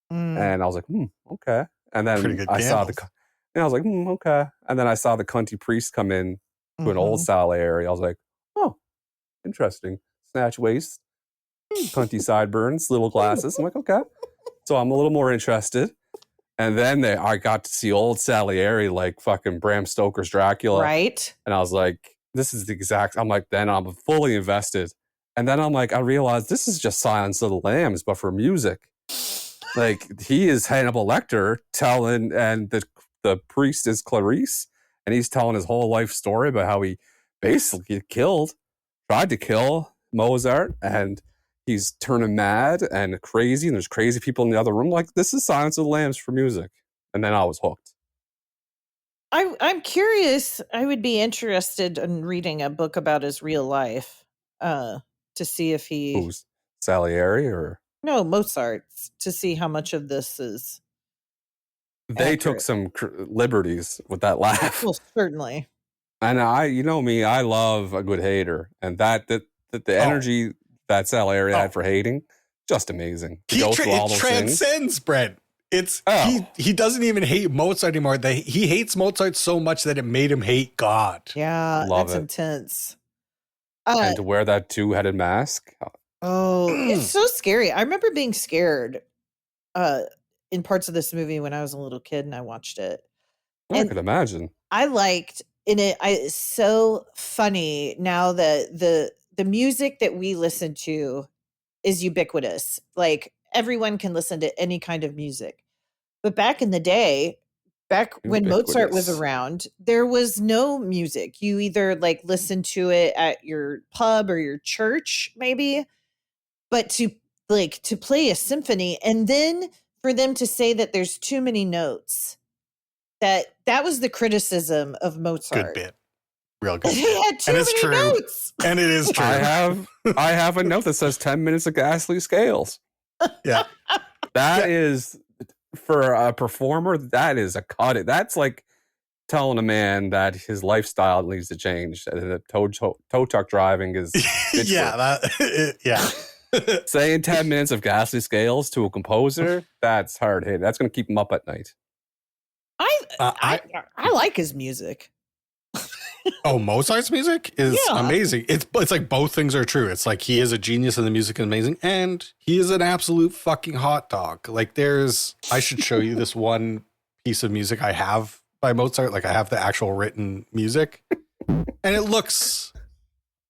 and I was like, okay. And then I saw and I was like, okay. And then I saw the cunty priest come in to an old Salieri. I was like, oh, interesting. Snatch waist, cunty sideburns, little glasses. I'm like, okay. So I'm a little more interested. And then I got to see old Salieri, like fucking Bram Stoker's Dracula. Right. And I was like, this is the exact, I'm like, then I'm fully invested. And then I'm like, I realized this is just Silence of the Lambs, but for music. Like, he is Hannibal Lecter telling, and the priest is Clarice, and he's telling his whole life story about how he basically tried to kill Mozart, and he's turning mad and crazy, and there's crazy people in the other room. Like, this is Silence of the Lambs for music. And then I was hooked. I'm curious. I would be interested in reading a book about his real life to see if he... Who's Salieri or... No, Mozart's, to see how much of this is They accurate. took some liberties with that laugh. Well, certainly. And you know me, I love a good hater. And the energy that Salieri had for hating, just amazing. He transcends, Brent. It's he doesn't even hate Mozart anymore. He hates Mozart so much that it made him hate God. Yeah, Love that's it. Intense. And to wear that two-headed mask. Oh, it's so scary. I remember being scared in parts of this movie when I was a little kid and I watched it. I could imagine. I liked in it. It's so funny now that the music that we listen to is ubiquitous. Like, everyone can listen to any kind of music. But back in the day, when Mozart was around, there was no music. You either like listened to it at your pub or your church, maybe. But to play a symphony, and then for them to say that there's too many notes, that was the criticism of Mozart. Good bit. Real good. He had too many notes. And it is true. I have a note that says 10 minutes of ghastly scales. Yeah. That is, for a performer, that is a cut. That's like telling a man that his lifestyle needs to change. That tow truck driving is... yeah. Saying 10 minutes of ghastly scales to a composer, that's hard hit. That's going to keep him up at night. I like his music. Oh, Mozart's music is amazing. It's like both things are true. It's like he is a genius and the music is amazing, and he is an absolute fucking hot dog. Like, I should show you this one piece of music I have by Mozart. Like, I have the actual written music, and it looks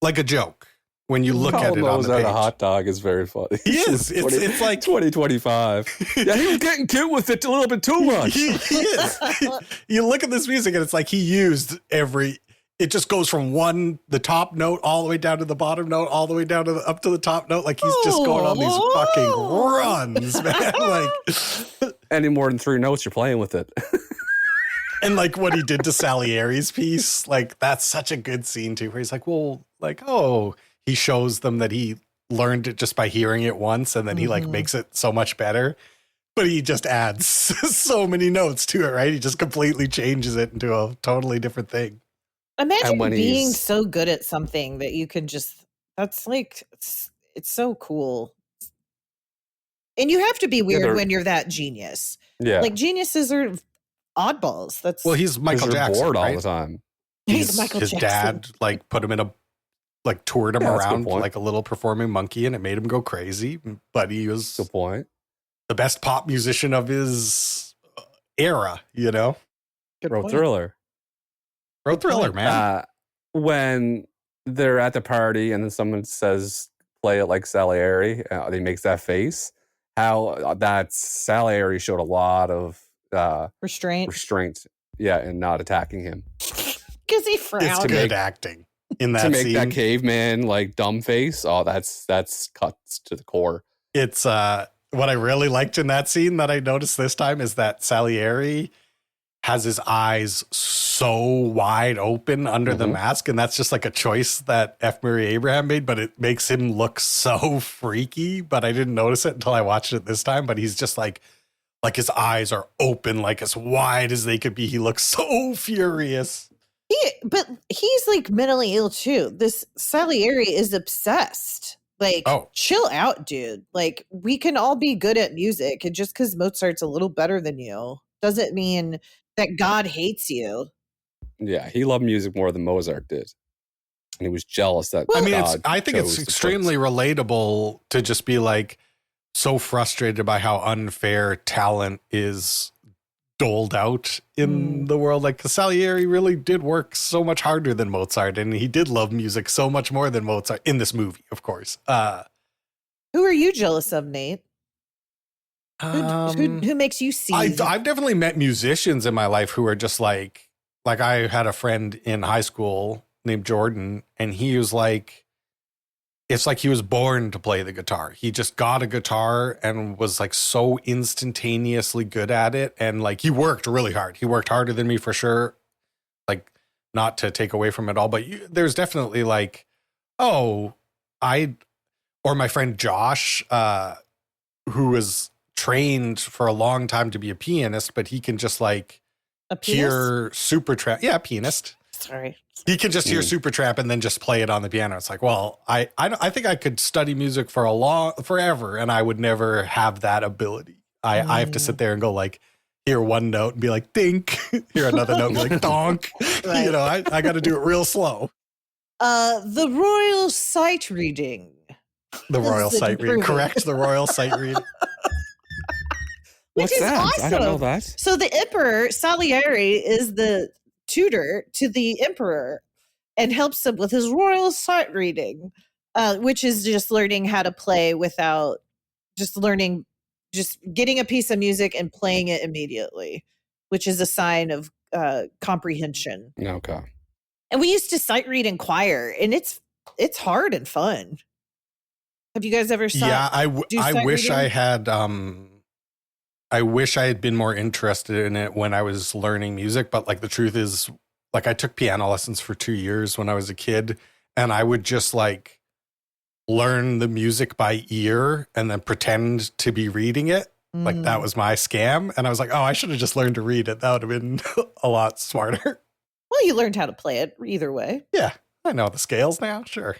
like a joke when you look at it on the page. A hot dog is very funny. He is. It's like 2025. Yeah, he was getting cute with it a little bit too much. He is. You look at this music and it's like he used it just goes from the top note all the way down to the bottom note, all the way down to up to the top note. Like he's just going on these fucking runs, man. Like Any more than 3 notes, you're playing with it. and like what he did to Salieri's piece, like that's such a good scene too, where he's like, well, like, oh, he shows them that he learned it just by hearing it once, and then he like makes it so much better. But he just adds so many notes to it, right? He just completely changes it into a totally different thing. Imagine being so good at something that you can just, that's like, it's so cool. And you have to be weird when you're that genius. Yeah. Like geniuses are oddballs. That's Well, he's Michael Jackson, bored right? all the time. He's Michael his Jackson. dad like put him in like toured him Yeah, that's a good around point. like a little performing monkey, and it made him go crazy. But he was Good point. the best pop musician of his era, you know? Good Wrote point. Thriller. Wrote Thriller, man. When they're at the party and then someone says, play it like Salieri, he makes that face. How that Salieri showed a lot of restraint, and not attacking him. Because he frowned. It's good acting in that to make scene. that caveman like dumb face. Oh, that's cuts to the core. It's what I really liked in that scene that I noticed this time is that Salieri has his eyes so wide open under the mask, and that's just like a choice that F. Murray Abraham made, but it makes him look so freaky. But I didn't notice it until I watched it this time. But he's just like his eyes are open, like as wide as they could be. He looks so furious. But he's like mentally ill too. This Salieri is obsessed. Like, chill out, dude. Like, we can all be good at music, and just because Mozart's a little better than you doesn't mean that God hates you. Yeah, he loved music more than Mozart did, and he was jealous that. I mean, I think it's extremely relatable to just be like so frustrated by how unfair talent is doled out in the world. Like Salieri really did work so much harder than Mozart, and he did love music so much more than Mozart in this movie, of course. Who are you jealous of, Nate? Who makes you see? I've definitely met musicians in my life who are just like I had a friend in high school named Jordan, and he was like, it's like he was born to play the guitar. He just got a guitar and was like so instantaneously good at it. And like, he worked really hard. He worked harder than me for sure. Like, not to take away from it all, but there's definitely like, or my friend Josh, who was trained for a long time to be a pianist, but he can just like hear Supertramp. Yeah, pianist. Sorry. He can just hear Supertramp and then just play it on the piano. It's like, well, I think I could study music for forever, and I would never have that ability. I have to sit there and go like, hear one note and be like, dink, hear another note and be like, donk. Right. You know, I got to do it real slow. The royal sight reading. The royal sight reading. Correct. The royal sight reading. Which is awesome. I don't know that. So the emperor, Salieri, is the tutor to the emperor and helps him with his royal sight reading, which is just learning how to play without just getting a piece of music and playing it immediately, which is a sign of comprehension. Okay. And we used to sight read in choir, and it's hard and fun. Have you guys ever sight? Yeah, I wish I had. I wish I had been more interested in it when I was learning music, but like the truth is, like I took piano lessons for 2 years when I was a kid, and I would just like learn the music by ear and then pretend to be reading it. Like that was my scam. And I was like, oh, I should have just learned to read it. That would have been a lot smarter. Well, you learned how to play it either way. Yeah, I know the scales now. Sure.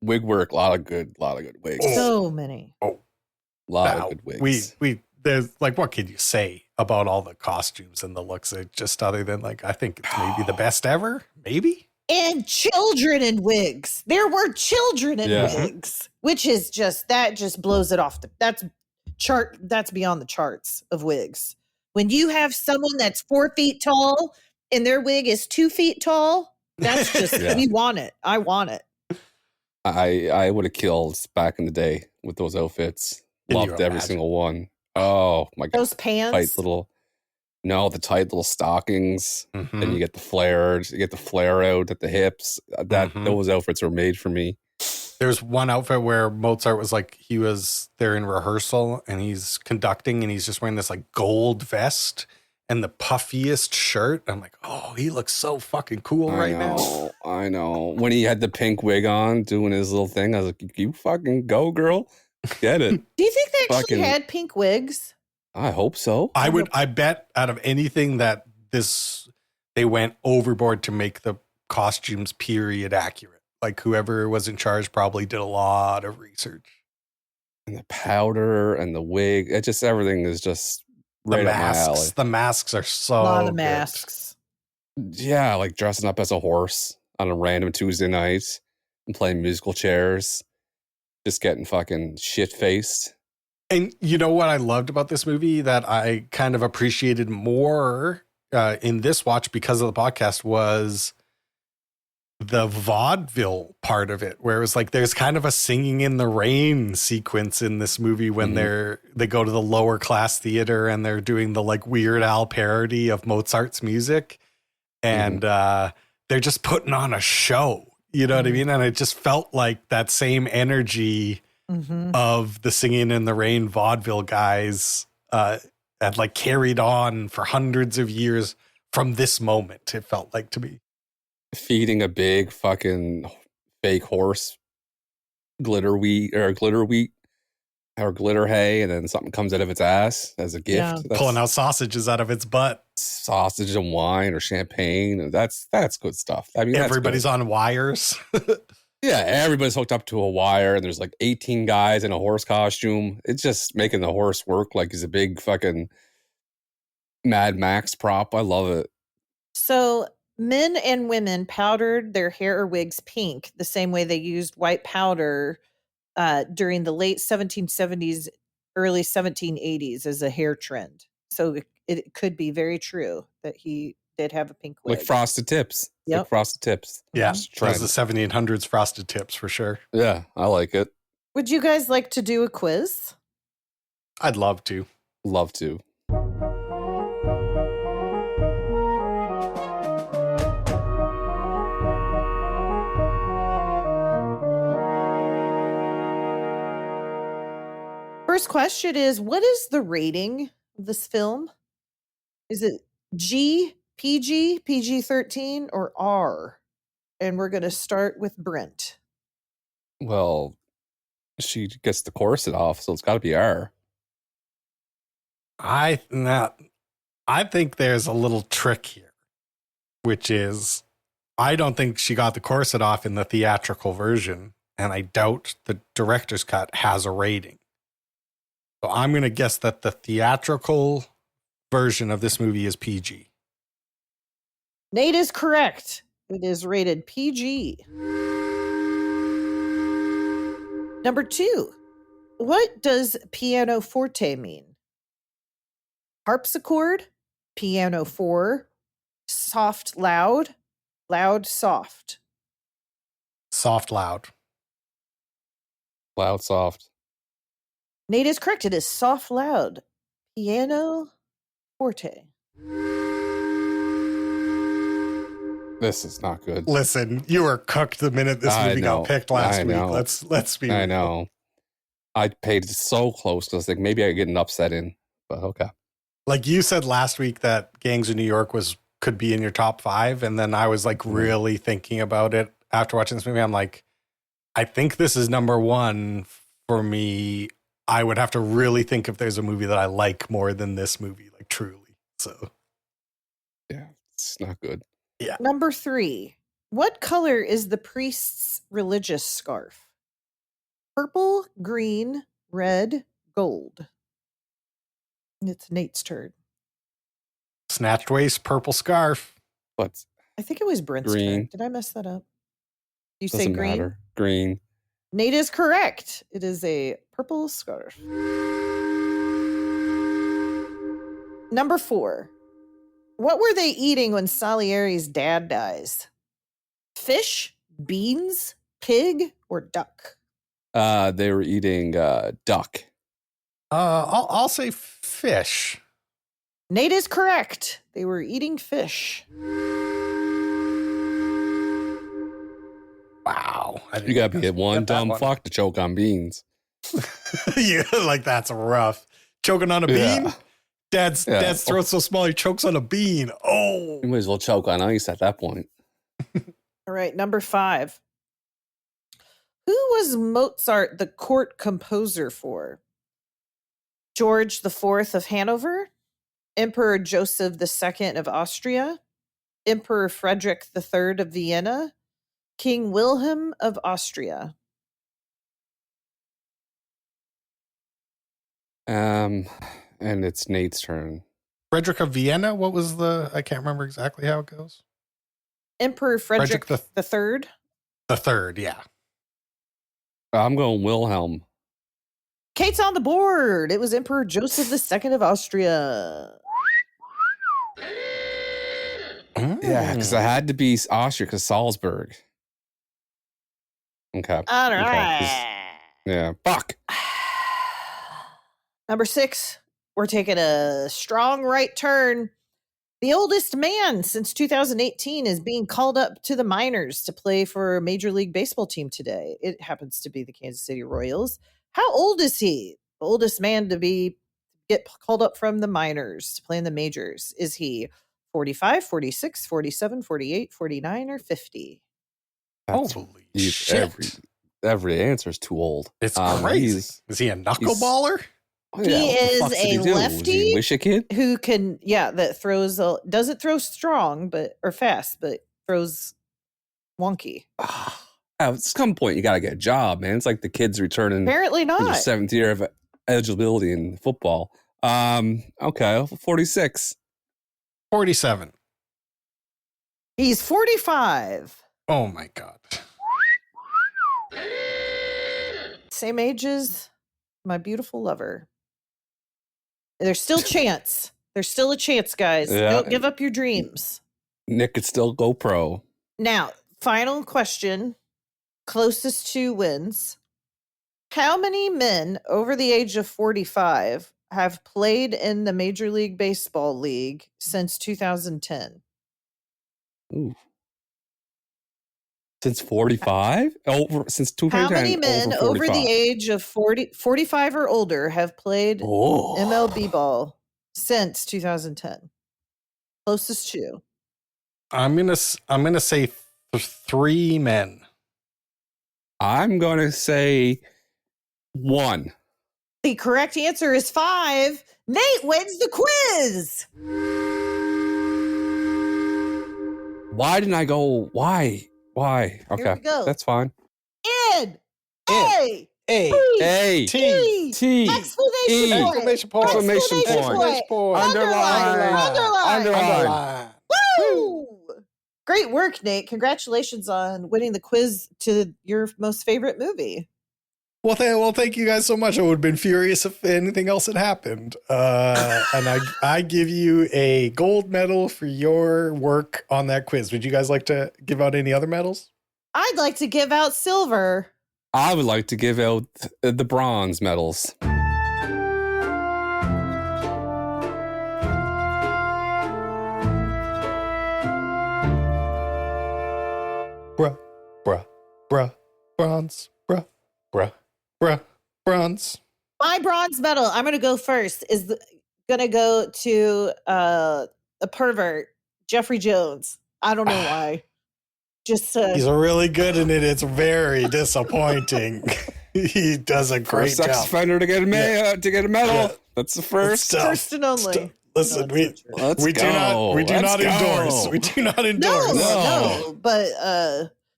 Wig work, a lot of good wigs. So many. Oh. Lot of good wigs. There's like, what can you say about all the costumes and the looks? It just other than like, I think it's maybe the best ever, maybe. And children in wigs. There were children in wigs, which is just blows it off. That's beyond the charts of wigs. When you have someone that's 4 feet tall and their wig is 2 feet tall, that's just we want it. I want it. I would have killed back in the day with those outfits. Loved every single one. Oh my god! Those pants. Tight little. No, the tight little stockings, Mhm. and you get the flared, you get the flare out at the hips. Those outfits were made for me. There's one outfit where Mozart was like, he was there in rehearsal and he's conducting and he's just wearing this like gold vest and the puffiest shirt. I'm like, oh, he looks so fucking cool now. I know. When he had the pink wig on doing his little thing, I was like, you fucking go, girl. Get it. Do you think they actually Fucking- had pink wigs? I hope so. I bet out of anything that they went overboard to make the costumes period accurate. Like whoever was in charge probably did a lot of research. And the powder and the wig, everything is just right up my alley. The masks are so A lot of the good. masks. Yeah, like dressing up as a horse on a random Tuesday night and playing musical chairs, just getting fucking shit faced. And you know what I loved about this movie that I kind of appreciated more in this watch because of the podcast was the vaudeville part of it, where it was like there's kind of a singing in the rain sequence in this movie when they go to the lower class theater and they're doing the like Weird Al parody of Mozart's music, and they're just putting on a show. You know what I mean? And it just felt like that same energy of the singing in the rain vaudeville guys had like carried on for hundreds of years from this moment. It felt like to me. Feeding a big fucking fake horse glitter wheat or glitter hay, and then something comes out of its ass as a gift. Yeah. That's Pulling out sausages out of its butt. sausage and wine or champagne. That's good stuff. I mean, Everybody's on wires. Yeah, everybody's hooked up to a wire, and there's like 18 guys in a horse costume. It's just making the horse work like he's a big fucking Mad Max prop. I love it. So men and women powdered their hair or wigs pink the same way they used white powder during the late 1770s, early 1780s as a hair trend. So it could be very true that he did have a pink wig. Like frosted tips. Yep. Like frosted tips. Yeah, Just that was trend. the 1700s frosted tips for sure. Yeah, I like it. Would you guys like to do a quiz? I'd love to. Love to. First question is, what is the rating of this film? Is it G, PG, PG-13, or R? And we're going to start with Brent. Well, she gets the corset off, so it's got to be R. I think there's a little trick here, which is I don't think she got the corset off in the theatrical version, and I doubt the director's cut has a rating. So I'm going to guess that the theatrical version of this movie is PG. Nate is correct. It is rated PG. Number 2. What does pianoforte mean? Harpsichord, piano 4, soft loud, loud soft. Soft, loud. Loud, soft. Nate is correct. It is soft loud. Piano forte. This is not good. Listen, you were cooked the minute this movie got picked last week. Let's be real. I know. I paid so close because like maybe I could get an upset in, but okay. Like you said last week that Gangs of New York could be in your top 5, and then I was like really thinking about it after watching this movie. I'm like, I think this is number 1 for me. I would have to really think if there's a movie that I like more than this movie, like truly. So yeah, it's not good. Yeah. Number 3. What color is the priest's religious scarf? Purple, green, red, gold. It's Nate's turn. Snatched waist, purple scarf. But I think it was Brent's green. turn. Did I mess that up? You say doesn't green? matter. Green. Nate is correct. It is a purple scarf. Number 4. What were they eating when Salieri's dad dies? Fish, beans, pig, or duck? They were eating duck. I'll say fish. Nate is correct. They were eating fish. Wow. You gotta be one dumb fuck to choke on beans. Yeah, like that's rough. Choking on a bean? Dad's throat's so small he chokes on a bean. Oh. You might as well choke on ice at that point. All right, number 5. Who was Mozart the court composer for? George IV of Hanover, Emperor Joseph II of Austria, Emperor Frederick III of Vienna, King Wilhelm of Austria. And it's Nate's turn. Frederick of Vienna? What was I can't remember exactly how it goes. Emperor Frederick III. The third, yeah. I'm going Wilhelm. Kate's on the board. It was Emperor Joseph II of Austria. Yeah, because I had to be Austria because Salzburg. Okay. All right. Yeah. Fuck. Number 6. We're taking a strong right turn. The oldest man since 2018 is being called up to the minors to play for a Major League Baseball team today. It happens to be the Kansas City Royals. How old is he? The oldest man to get called up from the minors to play in the majors. Is he 45, 46, 47, 48, 49, or 50? Holy shit. Every answer is too old. It's crazy. Is he a knuckleballer? He is a lefty wish a kid who can, that throws, doesn't throw strong or fast, but throws wonky. At some point, you got to get a job, man. It's like the kids returning. Apparently not. Their 7th year of eligibility in football. Okay, 46. 47. He's 45. Oh my God. Same age as my beautiful lover. There's still a chance. There's still a chance, guys. Yeah. Don't give up your dreams. Nick could still go pro. Now, final question. Closest to wins. How many men over the age of 45 have played in the Major League Baseball League since 2010? Ooh. Since 45? Since 2010. How many men over the age of 45 or older have played MLB ball since 2010? Closest to. I'm gonna say 3 men. I'm gonna say 1. The correct answer is 5. Nate wins the quiz. Why didn't I go? Why? Okay, Here we go. That's fine. N A A T T exclamation point. Exclamation point. Underline. Woo! Great work, Nate. Congratulations on winning the quiz to your most favorite movie. Well, thank you guys so much. I would have been furious if anything else had happened. And I give you a gold medal for your work on that quiz. Would you guys like to give out any other medals? I'd like to give out silver. I would like to give out the bronze medals. Bronze. My bronze medal, I'm going to go first, is going to go to a pervert, Jeffrey Jones. I don't know why. Just he's really good in it. It's very disappointing. He does a great job. Sex offender to get a medal. Yeah. That's the first and only. Listen, we do not endorse. We do not endorse. No, but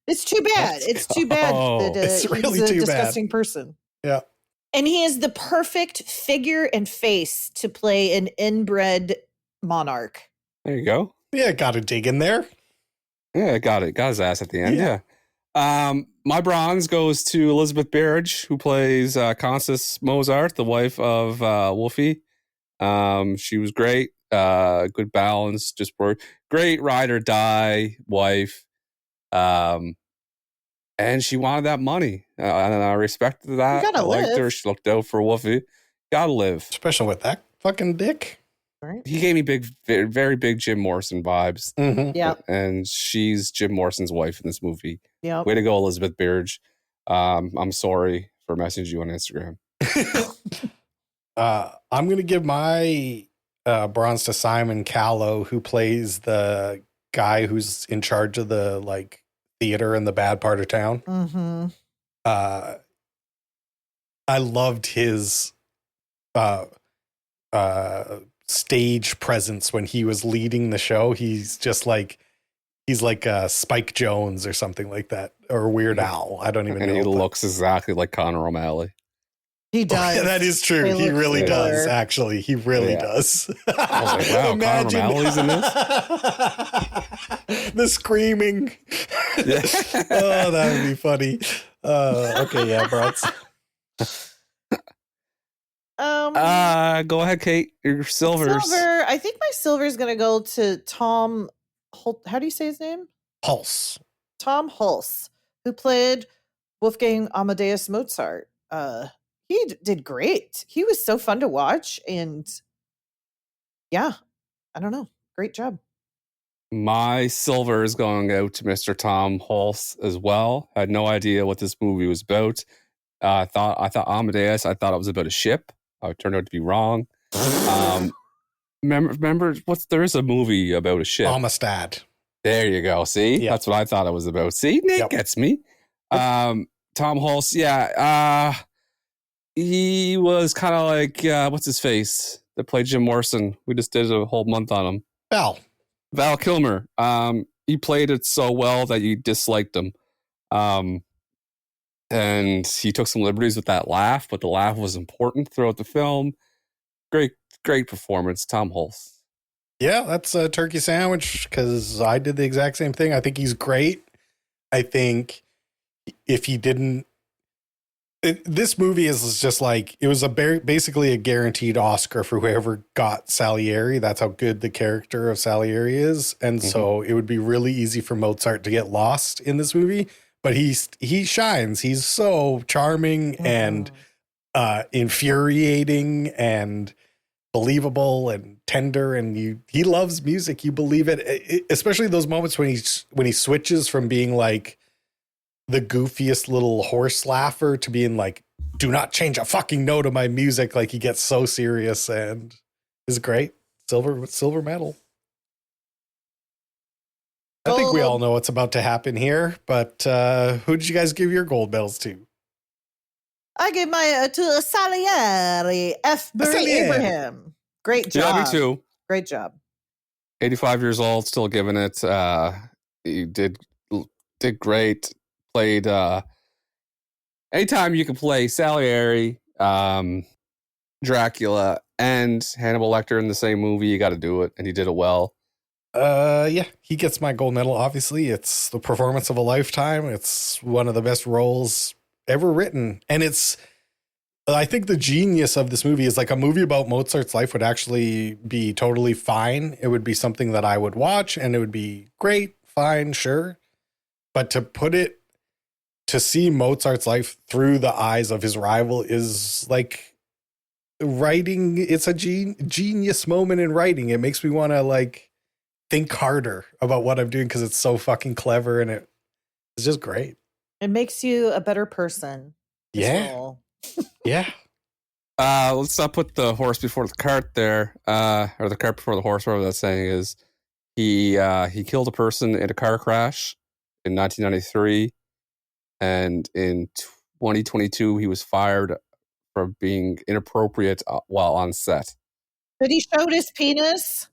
it's too bad. It's too bad that it's really he's a too disgusting person. Yeah. And he is the perfect figure and face to play an inbred monarch. There you go. Yeah, got to dig in there. Yeah, got it. Got his ass at the end. Yeah. My bronze goes to Elizabeth Berridge, who plays Constance Mozart, the wife of Wolfie. She was great. Good balance. Just great ride or die wife. And she wanted that money. And I respected that. I liked her. She looked out for Wolfie. Gotta live. Especially with that fucking dick. Right. He gave me very, very big Jim Morrison vibes. Mm-hmm. Yeah. And she's Jim Morrison's wife in this movie. Yeah. Way to go, Elizabeth Birge. I'm sorry for messaging you on Instagram. I'm going to give my bronze to Simon Callow, who plays the guy who's in charge of the like theater in the bad part of town. Mm-hmm. I loved his stage presence when he was leading the show. He's just like Spike Jones or something like that, or Weird Al. I don't even know. And he looks exactly like Conor O'Malley. He does. Oh, yeah, that is true. They He look really similar. does. Actually, he really does. I was like, wow, Conor O'Malley's in this. The screaming. Yeah. Oh, that would be funny. Okay, yeah, Bronze. Go ahead, Kate. Your silvers. Silver. I think my silver is going to go to Tom. How do you say his name? Hulse. Tom Hulse, who played Wolfgang Amadeus Mozart. He did great. He was so fun to watch, and yeah, I don't know, great job. My silver is going out to Mr. Tom Hulse as well. I had no idea what this movie was about. I thought Amadeus. I thought it was about a ship. I turned out to be wrong. Remember there is a movie about a ship. Amistad. There you go. See, Yep. That's what I thought it was about. See, Nate gets me. Tom Hulse. Yeah. He was kind of like what's his face that played Jim Morrison. We just did a whole month on him. Val Kilmer. He played it so well that you disliked him. And he took some liberties with that laugh, but the laugh was important throughout the film. Great performance, Tom Hulse. Yeah, that's a turkey sandwich because I did the exact same thing. I think he's great. I think if he didn't, this movie is just like, it was basically a guaranteed Oscar for whoever got Salieri. That's how good the character of Salieri is. And so it would be really easy for Mozart to get lost in this movie, but he shines. He's so charming and infuriating and believable and tender, and he loves music. You believe it, especially those moments when he switches from being like the goofiest little horse laugher to being like, do not change a fucking note of my music. Like, he gets so serious and is great. Silver medal. I think we all know what's about to happen here, but who did you guys give your gold medals to? I give my to Salieri, F. Murray Abraham. Great job. Yeah, me too. Great job. 85 years old, still giving it. He did great. Played anytime you can play Salieri, Dracula, and Hannibal Lecter in the same movie, you got to do it, and he did it well. Yeah, he gets my gold medal. Obviously, it's the performance of a lifetime. It's one of the best roles ever written, and I think the genius of this movie is like a movie about Mozart's life would actually be totally fine. It would be something that I would watch, and it would be great, fine, sure. But to see Mozart's life through the eyes of his rival is like writing. It's a genius moment in writing. It makes me want to like think harder about what I'm doing because it's so fucking clever, and it's just great. It makes you a better person. Yeah. Yeah. Let's not put the horse before the cart there, or the cart before the horse, whatever that saying is. He killed a person in a car crash in 1993, and in 2022 he was fired for being inappropriate while on set. But he showed his penis.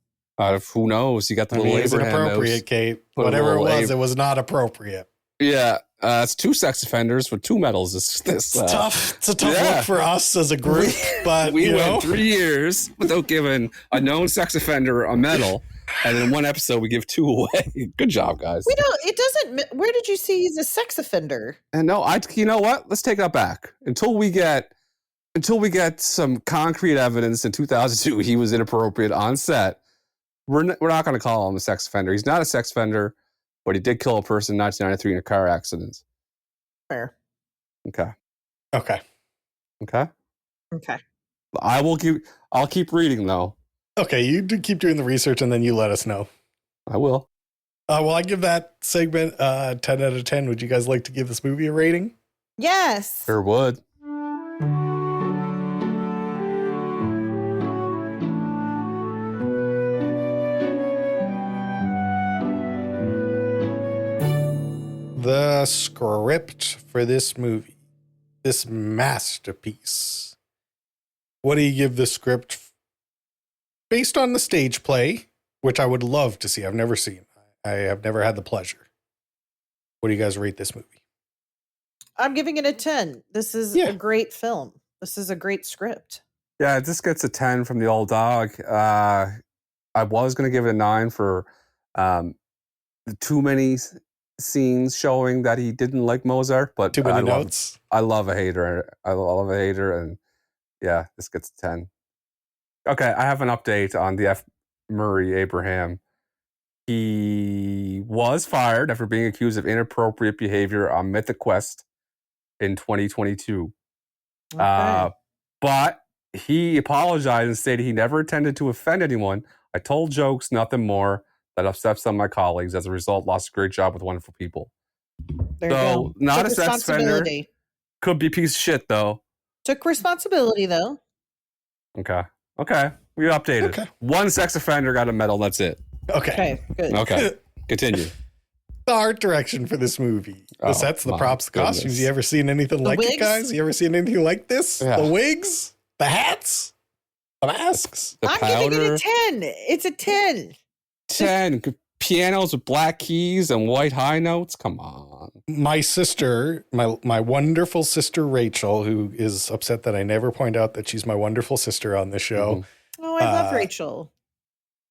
Who knows? He got the little it's Abraham inappropriate, Kate. Whatever it was not appropriate. Yeah. It's 2 sex offenders with 2 medals. It's tough. It's a tough look for us as a group, but we went 3 years without giving a known sex offender a medal, and in one episode we give 2 away. Good job, guys. We don't. It doesn't. Where did you see he's a sex offender? And no, you know what? Let's take that back. Until we get some concrete evidence in 2002 he was inappropriate on set, we're not going to call him a sex offender. He's not a sex offender. But he did kill a person in 1993 in a car accident. Fair. Okay. Okay. I'll keep reading though. Okay, you do keep doing the research and then you let us know. I will. Well, I give that segment 10 out of 10. Would you guys like to give this movie a rating? Yes. Sure would. The script for this movie, this masterpiece. What do you give the script based on the stage play, which I would love to see? I've never seen. I have never had the pleasure. What do you guys rate this movie? I'm giving it a 10. This is a great film. This is a great script. Yeah, this gets a 10 from the old dog. I was going to give it a 9 for too many scenes showing that he didn't like Mozart, but too many notes. I love a hater. I love a hater, and yeah, this gets a 10. Okay, I have an update on the F. Murray Abraham. He was fired after being accused of inappropriate behavior on Mythic Quest in 2022. Okay. But he apologized and stated he never intended to offend anyone. I told jokes, nothing more, that upset some of my colleagues. As a result, lost a great job with wonderful people. There you go. Not Took a sex offender. Could be a piece of shit, though. Took responsibility, though. Okay. We updated. Okay. One sex offender got a medal. That's it. Okay. Good. Okay. Continue. The art direction for this movie. The sets, the props, the costumes. You ever seen anything like it, guys? You ever seen anything like this? Yeah. The wigs, the hats, the masks. I'm giving it a 10. It's a 10. 10. Pianos with black keys and white high notes. Come on. My sister, my wonderful sister Rachel, who is upset that I never point out that she's my wonderful sister on the show. Mm-hmm. Oh, I love Rachel.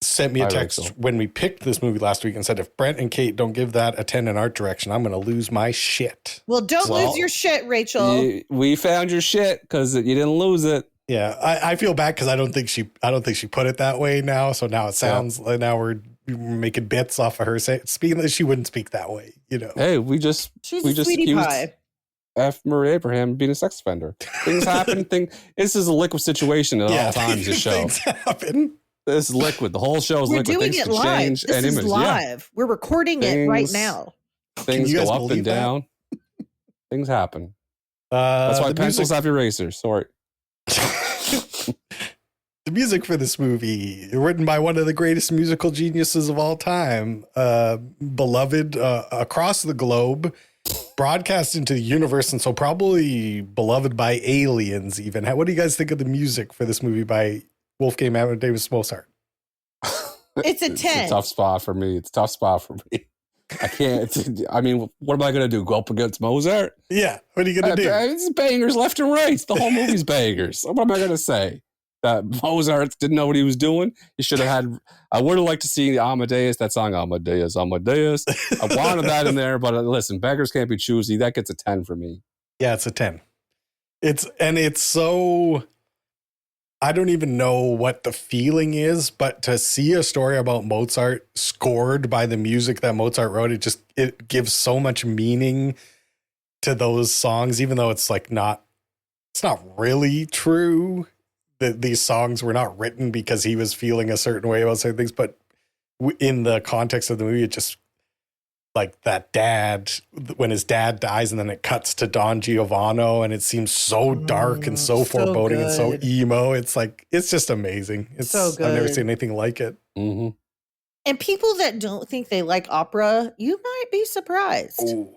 Sent me a text when we picked this movie last week and said, if Brent and Kate don't give that a 10 in art direction, I'm going to lose my shit. Well, don't lose your shit, Rachel. We found your shit because you didn't lose it. Yeah, I feel bad because I don't think she put it that way now. So now it sounds like now we're making bits off of her speaking that she wouldn't speak that way. You know. Hey, we just sweetie pie. F. Murray Abraham being a sex offender. Things happen. This is a liquid situation at all times. This show. Things happen. This is liquid. The whole show is liquid. We're doing things it live. This is live. Yeah. We're recording it right now. Things go up and down. Things happen. That's why pencils have erasers. Sorry. The music for this movie, written by one of the greatest musical geniuses of all time, beloved across the globe, broadcast into the universe, and so probably beloved by aliens even. What do you guys think of the music for this movie by Wolfgang Amadeus Mozart? It's a 10. It's a tough spot for me. I can't. I mean, what am I going to do? Go up against Mozart? Yeah. What are you going to do? It's bangers left and right. The whole movie's bangers. What am I going to say? That Mozart didn't know what he was doing? He should have had. I would have liked to see the Amadeus, that song, Amadeus, Amadeus. I wanted that in there, but listen, beggars can't be choosy. That gets a 10 for me. Yeah, it's a 10. It's so. I don't even know what the feeling is, but to see a story about Mozart scored by the music that Mozart wrote, it gives so much meaning to those songs, even though it's not really true that these songs were not written because he was feeling a certain way about certain things. But in the context of the movie, it just like that dad, when his dad dies and then it cuts to Don Giovanni and it seems so dark and so foreboding and so emo. It's just amazing. It's so good. I've never seen anything like it. Mm-hmm. And people that don't think they like opera, you might be surprised. Ooh.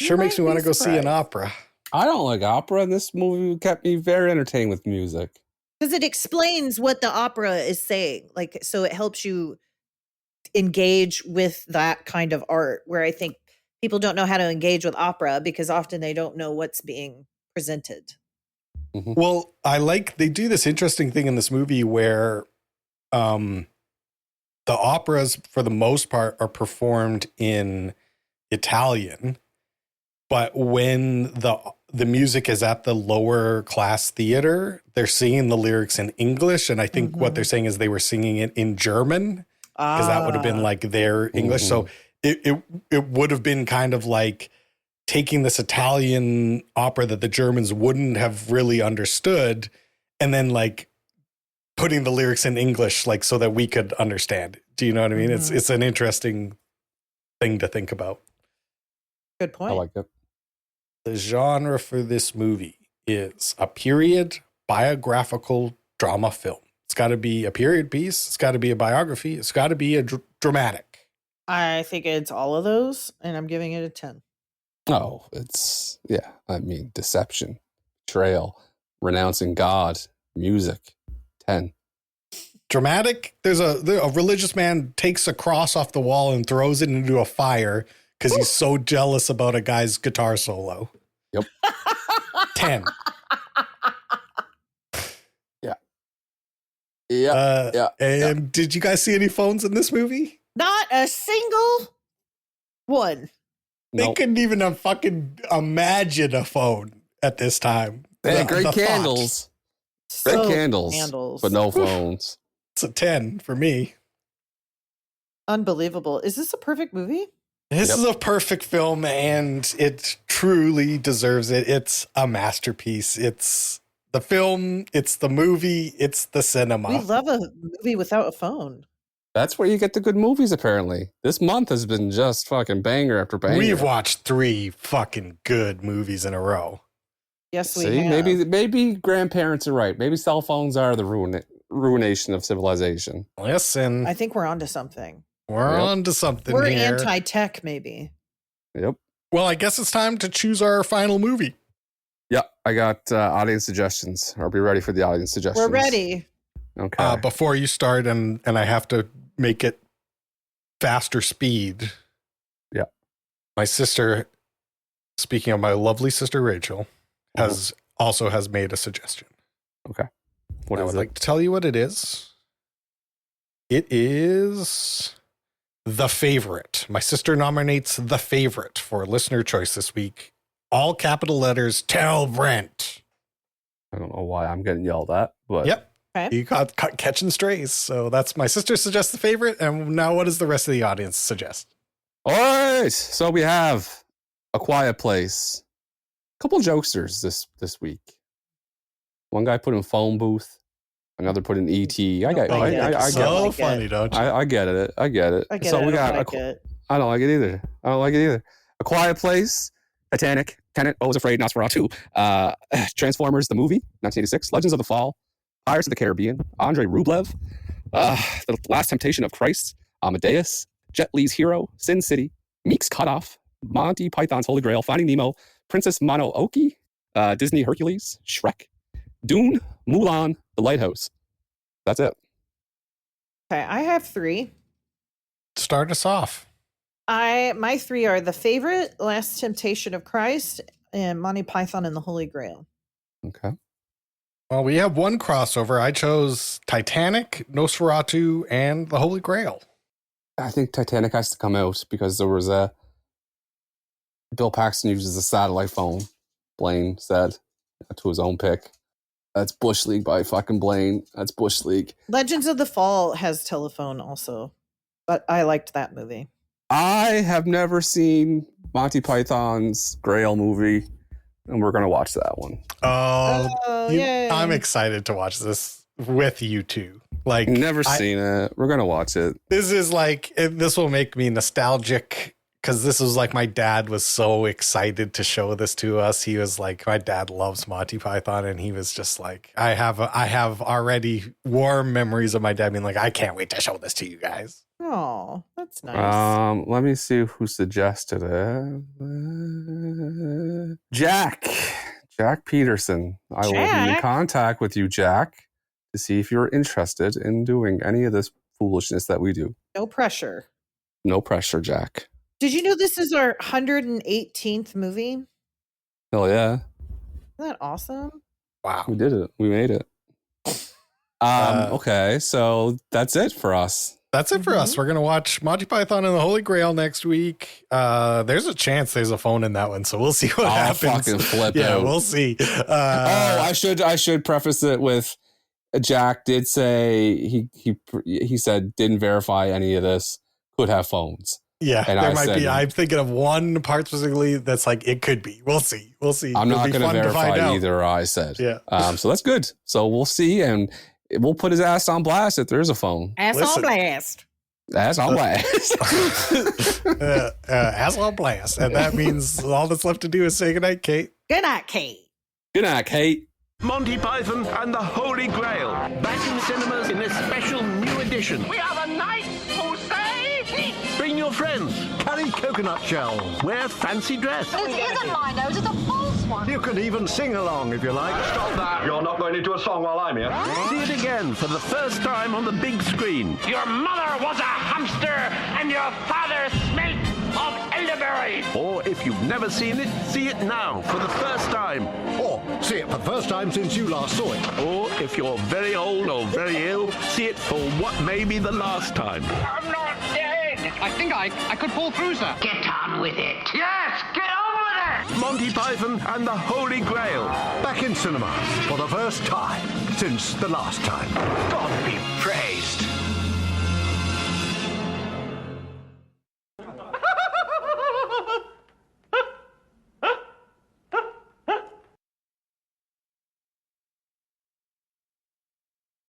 Sure makes me want to go see an opera. I don't like opera, and this movie kept me very entertained with music. Because it explains what the opera is saying. So it helps you engage with that kind of art, where I think people don't know how to engage with opera because often they don't know what's being presented. Mm-hmm. Well, they do this interesting thing in this movie where the operas, for the most part, are performed in Italian, but when the music is at the lower class theater, they're singing the lyrics in English, and I think what they're saying is they were singing it in German. Because that would have been like their English. So it would have been kind of like taking this Italian opera that the Germans wouldn't have really understood and then like putting the lyrics in English, like so that we could understand. Do you know what I mean? Mhm. It's an interesting thing to think about. Good point. I like it. The genre for this movie is a period biographical drama film. It's got to be a period piece. It's got to be a biography. It's got to be a dramatic. I think it's all of those, and I'm giving it a 10. Oh, it's, yeah. I mean, deception, betrayal, renouncing God, music, 10. Dramatic. There's a religious man takes a cross off the wall and throws it into a fire because he's so jealous about a guy's guitar solo. Yep. 10. Yeah. And did you guys see any phones in this movie? Not a single one. They Nope. couldn't even fucking imagine a phone at this time. They had The great thought. candles. Great So candles, but no phones. It's a 10 for me. Unbelievable. Is this a perfect movie? This Yep. is a perfect film, and it truly deserves it. It's a masterpiece. It's the film, it's the movie, it's the cinema. We love a movie without a phone. That's where you get the good movies, apparently. This month has been just fucking banger after banger. We've watched 3 fucking good movies in a row. Yes, we See, have. maybe grandparents are right. Maybe cell phones are the ruination of civilization. Listen, I think we're onto something. we're Yep. on to something We're here. anti-tech, maybe. Yep. Well, I guess it's time to choose our final movie. Yeah, I got audience suggestions. Are we ready for the audience suggestions? We're ready. Okay. Before you start, and I have to make it faster speed. Yeah. My sister, speaking of my lovely sister Rachel, has made a suggestion. What I is would it? like to tell you what it is. It is The Favorite. My sister nominates The Favorite for listener choice this week. All capital letters, tell Brent. I don't know why I'm getting yelled at, but Yep. Okay. You got catching strays. So that's my sister suggests The Favorite. And now what does the rest of the audience suggest? All right. So we have A Quiet Place. A couple jokesters this week. One guy put in phone booth. Another put in ET. I get like it. I get so it. funny, don't you? I get it. I get it. I get So it. we I got don't like it. I don't like it either. I don't like it either. A Quiet Place, Titanic, Tenet, I Was Afraid, Nosferatu, Transformers, the movie, 1986, Legends of the Fall, Pirates of the Caribbean, Andrei Rublev, The Last Temptation of Christ, Amadeus, Jet Li's Hero, Sin City, Meek's Cutoff, Monty Python's Holy Grail, Finding Nemo, Princess Mononoke, Disney Hercules, Shrek, Dune, Mulan, The Lighthouse. That's it. Okay, I have 3. Start us off. My 3 are The Favorite, Last Temptation of Christ, and Monty Python and the Holy Grail. Okay. Well, we have one crossover. I chose Titanic, Nosferatu, and The Holy Grail. I think Titanic has to come out because there was Bill Paxton uses a satellite phone. Blaine said to his own pick. That's Bush League by fucking Blaine. That's Bush League. Legends of the Fall has telephone also, but I liked that movie. I have never seen Monty Python's Grail movie, and we're gonna watch that one. Oh, yay. I'm excited to watch this with you two. Like, Never seen it. We're gonna watch it. this is like, this will make me nostalgic because this was like my dad was so excited to show this to us. He was like, my dad loves Monty Python, and he was just like, I have already warm memories of my dad being like, I can't wait to show this to you guys. Oh, that's nice. Let me see who suggested it. Jack Peterson. I will be in Jack? contact with you, Jack, to see if you're interested in doing any of this foolishness that we do. No pressure. No pressure, Jack. Did you know this is our 118th movie? Hell yeah. Isn't that awesome? Wow. We did it. We made it. Okay, so that's it for us. That's it for us. We're going to watch Monty Python and the Holy Grail next week. There's a chance there's a phone in that one, so we'll see what I'll happens. fucking flip Yeah, out. we'll see. I should preface it with Jack did say he said didn't verify any of this, could have phones. Yeah, And there I might said- be. I'm thinking of one part specifically that's like, it could be. We'll see. We'll see. I'm It'll not be going to fun find verify out. either, I said. Yeah. So that's good. So we'll see. And we'll put his ass on blast if there's a phone. Ass on blast. Ass on blast. Ass on blast. And that means all that's left to do is say goodnight, Kate. Good night, Kate. Good night, Kate. Monty Python and the Holy Grail. Back in cinemas in this special new edition. We are the knights who say peace. Bring your friends. Carry coconut shells. Wear fancy dress. This isn't my nose, it's a false one. You can even sing along if you like. Stop that. You're not going to do a song while I'm here. See it again for the first time on the big screen. Your mother was a hamster and your father smelt of elderberry. Or if you've never seen it, see it now for the first time. Or see it for the first time since you last saw it. Or if you're very old or very ill, see it for what may be the last time. I'm not dead. I think I could pull through, sir. Get on with it. Yes, get on with it. Monty Python and the Holy Grail. Back in cinemas for the first time since the last time. God be praised.